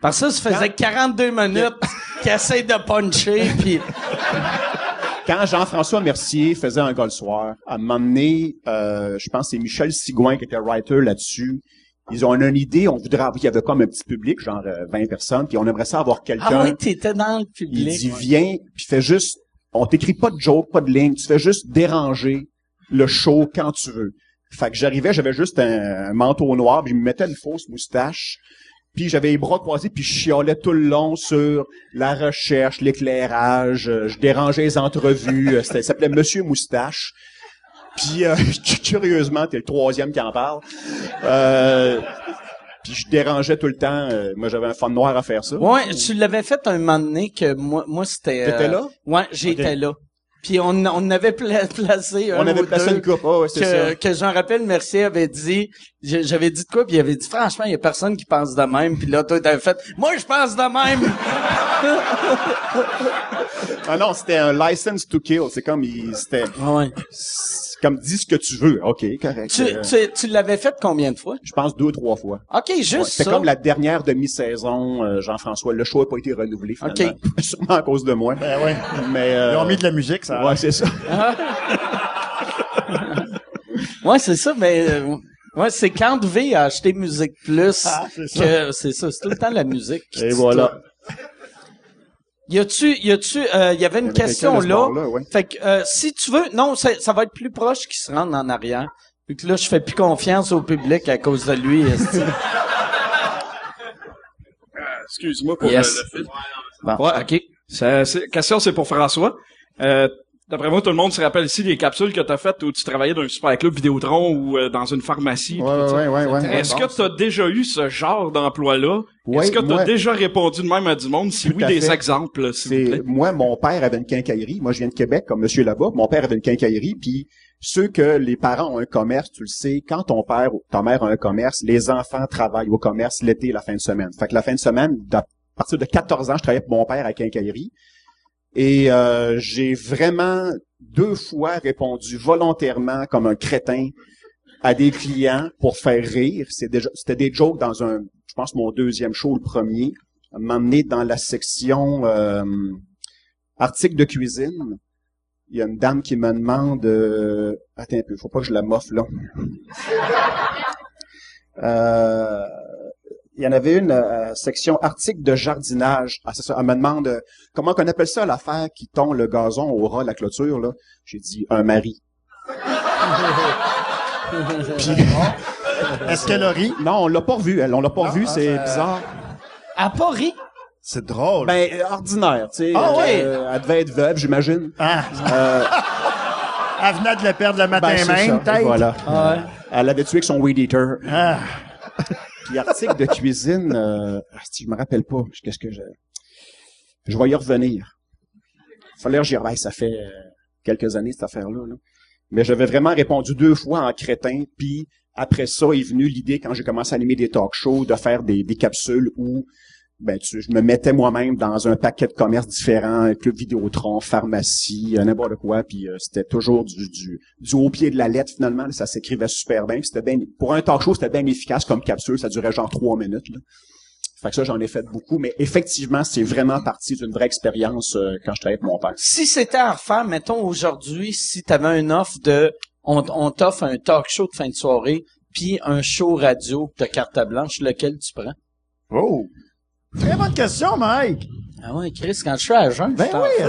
Parce que ça faisait 42 minutes qu'il essaie de puncher, puis... Quand Jean-François Mercier faisait un gars le soir, à un moment donné, je pense que c'est Michel Sigouin qui était writer là-dessus. Ils ont une idée, on voudrait avoir, il y avait comme un petit public, genre 20 personnes, puis on aimerait ça avoir quelqu'un. Ah oui, t'étais dans le Il public. dit, viens, puis fais juste, on t'écrit pas de joke, pas de ligne, tu fais juste déranger le show quand tu veux. Fait que j'arrivais, j'avais juste un manteau noir, puis je me mettais une fausse moustache, puis j'avais les bras croisés, puis je chialais tout le long sur la recherche, l'éclairage, je dérangeais les entrevues, ça s'appelait Monsieur Moustache. Puis curieusement, t'es le troisième qui en parle. Puis je dérangeais tout le temps. Moi, j'avais un fond noir à faire ça. Ouais, tu l'avais fait un moment donné que moi c'était... T'étais là? Ouais, j'étais là. Puis on avait placé un On avait ou placé deux une coupe. Oh, ouais, c'est ça. que j'en rappelle, Mercier avait dit, j'avais dit de quoi, puis il avait dit, franchement, il y a personne qui pense de même. Puis là, toi, t'avais fait, moi, je pense de même. Ah non, c'était un license to kill. C'est comme, c'était Ouais. c'est comme, dis ce que tu veux. OK, correct. Tu l'avais fait combien de fois? Je pense 2 ou 3 fois. OK, juste Ouais, ça. c'était comme la dernière demi-saison, Jean-François. Le show n'a pas été renouvelé, finalement. OK. Sûrement à cause de moi. Ben ouais. Mais, Ils ont mis de la musique, ça. ouais, c'est ça. Ouais, c'est ça, mais ouais, c'est quand V a acheté Musique Plus c'est ça. que c'est ça, c'est tout le temps la musique. qui Et dit voilà. tout. Il y avait une question quelqu'un de ce là. bord-là, ouais. Fait que si tu veux, non, ça va être plus proche qu'il se rende en arrière. Vu que là, je fais plus confiance au public à cause de lui. esti. Excuse-moi pour Yes. le fil. Bon, Ouais. OK. Question, c'est pour François. D'après moi, tout le monde se rappelle ici des capsules que t'as faites où tu travaillais dans un super club Vidéotron ou dans une pharmacie. pis tout ça. ouais. Est-ce que t'as déjà eu ce genre d'emploi-là? Ouais, Est-ce que t'as moi- déjà répondu de même à du monde? Si Tout oui, à des fait. exemples, s'il vous C'est plaît. moi, mon père avait une quincaillerie. Moi, je viens de Québec, comme monsieur là-bas. Mon père avait une quincaillerie, puis ceux que les parents ont un commerce, tu le sais, quand ton père ou ta mère a un commerce, les enfants travaillent au commerce l'été et la fin de semaine. Fait que la fin de semaine, à partir de 14 ans, je travaillais pour mon père à la quincaillerie. Et j'ai vraiment 2 fois répondu volontairement comme un crétin à des clients pour faire rire. C'était des jokes dans je pense mon 2e show, le premier, m'emmener dans la section articles de cuisine. Il y a une dame qui me demande attends un peu, faut pas que je la moffe là. Il y en avait une section articles de jardinage. Ah, c'est ça. Elle me demande comment qu'on appelle ça l'affaire qui tond le gazon au ras, la clôture, là. J'ai dit un mari. Puis, Est-ce qu'elle a ri? non, on l'a pas revu, elle. On l'a pas revu, c'est bizarre. À Paris. C'est drôle. Ben, ordinaire, tu sais. Ah ouais? Elle devait être veuve, j'imagine. Ah. Elle venait de le perdre le matin Ben, c'est même, ça. peut-être. Voilà. Ouais. Elle avait tué avec son weed eater. Ah. Puis article de cuisine, si je me rappelle pas, qu'est-ce que je vais y revenir. Fallait que j'y revienne. Ça fait quelques années, cette affaire-là. Là. Mais j'avais vraiment répondu 2 fois en crétin, puis après ça est venue l'idée, quand j'ai commencé à animer des talk shows, de faire des capsules où je me mettais moi-même dans un paquet de commerces différents, un club Vidéotron, pharmacie, n'importe quoi, puis c'était toujours du haut pied de la lettre, finalement, là, ça s'écrivait super bien, puis c'était bien, pour un talk show, c'était bien efficace comme capsule, ça durait genre 3 minutes, là. Fait que ça, j'en ai fait beaucoup, mais effectivement, c'est vraiment parti d'une vraie expérience quand je travaillais avec mon père. Si c'était à refaire, mettons aujourd'hui, si t'avais une offre on t'offre un talk show de fin de soirée, puis un show radio de carte blanche, lequel tu prends? Oh. Très bonne question, Mike. Ah ouais, Chris, quand je suis à jeun, Ben oui, c'est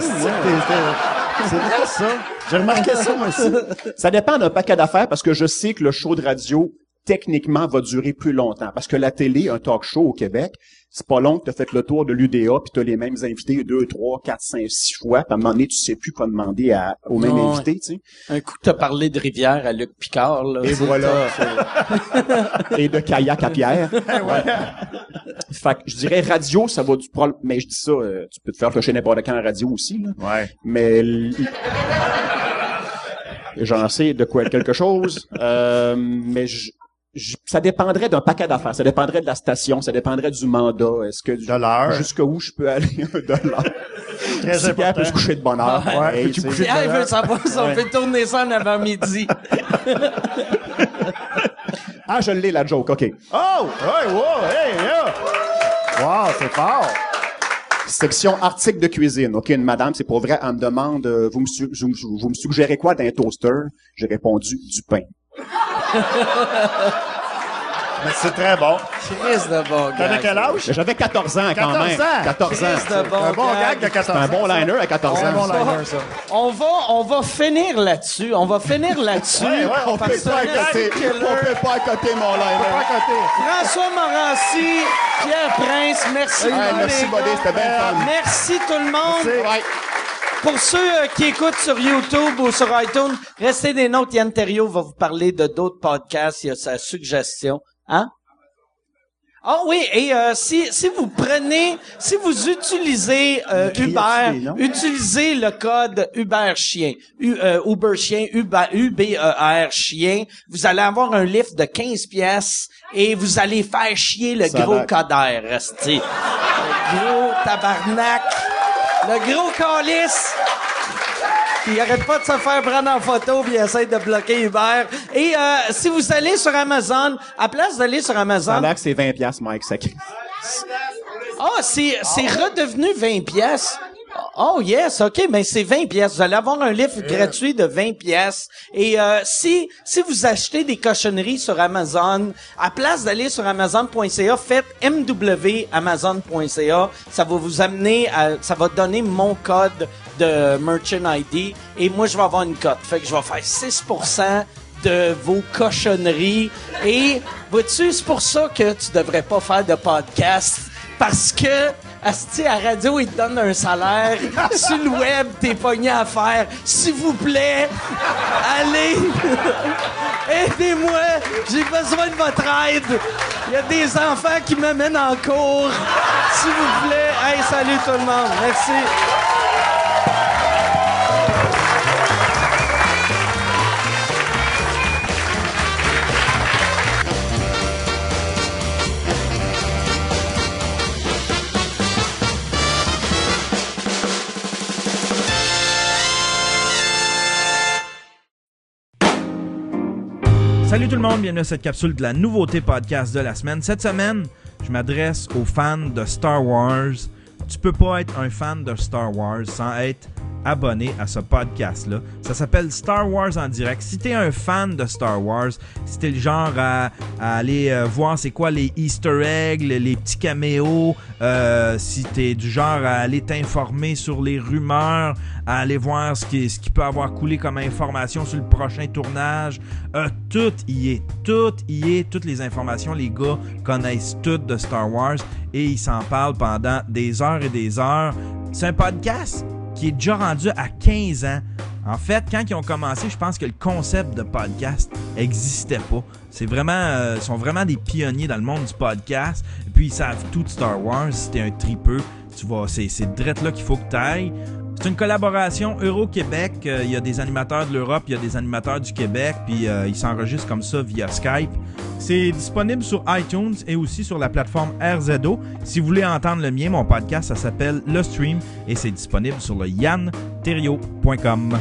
vrai, ça. J'ai remarqué ça, moi aussi. Ça dépend d'un paquet d'affaires parce que je sais que le show de radio, techniquement, va durer plus longtemps. Parce que la télé, un talk show au Québec, c'est pas long que t'as fait le tour de l'UDA puis t'as les mêmes invités 2, 3, 4, 5, 6 fois. Puis à un moment donné, tu sais plus quoi demander aux mêmes Ouais. invités, tu sais. Un coup, t'as parlé de rivière à Luc Picard, là. Et tu sais, voilà. Et de kayak à Pierre. Fait que je dirais radio, ça va mais je dis ça, tu peux te faire clocher n'importe quand en radio aussi, là. Ouais. Mais j'en sais de quoi être quelque chose. Mais Ça dépendrait d'un paquet d'affaires. Ça dépendrait de la station, ça dépendrait du mandat. Est-ce que De l'heure. jusqu'où je peux aller de l'heure? Très Si Pierre peut se coucher de bonne heure. Ouais, hey, peux-tu tu sais. coucher de Pierre l'heure? veut savoir si on fait tourner ça en avant-midi. Ah, je l'ai, la joke, OK. Oh! Hey, wow! Hey, yeah! Wow, c'est fort! Section article de cuisine. OK, une madame, c'est pour vrai, elle me demande, vous me suggérez quoi d'un toaster? J'ai répondu, du pain. Mais c'est très bon. Chris de bon gars. T'avais quel âge? J'avais 14 ans quand 14 même. ans. 14 ans. Chris de bon Un bon gag de 14 ans. C'est un bon liner à 14 Un ans. bon liner, ça. On va finir là-dessus. On va finir là-dessus. Ouais, On Parce peut que pas c'est un accoter. killer. On peut pas accoter mon liner. Pas à côté. François Morancy, Pierre Prince, merci. Ouais, beaucoup, merci, les Bodé, gars. c'était bien fun. Merci tout le monde. Merci. Ouais. Pour ceux qui écoutent sur YouTube ou sur iTunes, restez des notes. Yann Terriot va vous parler de d'autres podcasts. Il y a sa suggestion. Hein? Ah oui, et si vous utilisez Uber, non? utilisez le code Uber Chien, Uber Chien, UBER Chien, vous allez avoir un lift de 15 pièces et vous allez faire chier le Ça gros va. coder, restez. Le gros tabarnak, le gros calice. Il arrête pas de se faire prendre en photo puis il essaie de bloquer Uber. Et si vous allez sur Amazon, à place d'aller sur Ça a Amazon, l'air que c'est 20 piastres, Mike, sacré. c'est redevenu 20 pièces. Oh yes, OK, mais c'est 20 pièces. Vous allez avoir un livre gratuit de 20 pièces. Et si vous achetez des cochonneries sur Amazon, à place d'aller sur amazon.ca, faites mwamazon.ca. Ça va vous amener ça va donner mon code de Merchant ID et moi je vais avoir une cote. Fait que je vais faire 6% de vos cochonneries. Et vois-tu, c'est pour ça que tu devrais pas faire de podcast. Parce que, asti, à radio, ils te donnent un salaire. Sur le web, t'es pogné à faire. S'il vous plaît, allez, aidez-moi. J'ai besoin de votre aide. Il y a des enfants qui me mènent en cours. S'il vous plaît. Hey, salut tout le monde. Merci. Salut tout le monde, bienvenue à cette capsule de la nouveauté podcast de la semaine. Cette semaine, je m'adresse aux fans de Star Wars. Tu peux pas être un fan de Star Wars sans être abonné à ce podcast-là. Ça s'appelle Star Wars en direct. Si t'es un fan de Star Wars, si t'es le genre à aller voir c'est quoi les Easter eggs, les petits caméos, si t'es du genre à aller t'informer sur les rumeurs, à aller voir ce qui peut avoir coulé comme information sur le prochain tournage, tout y est. Toutes les informations, les gars connaissent tout de Star Wars et ils s'en parlent pendant des heures et des heures. C'est un podcast qui est déjà rendu à 15 ans. En fait, quand ils ont commencé, je pense que le concept de podcast n'existait pas. C'est vraiment, ils sont vraiment des pionniers dans le monde du podcast. Et puis, ils savent tout de Star Wars. Si t'es un tripeux, tu vas, c'est direct là qu'il faut que tu ailles. C'est une collaboration Euro-Québec. Il y a des animateurs de l'Europe, il y a des animateurs du Québec, puis ils s'enregistrent comme ça via Skype. C'est disponible sur iTunes et aussi sur la plateforme RZO. Si vous voulez entendre le mien, mon podcast, ça s'appelle Le Stream et c'est disponible sur le yanterrio.com.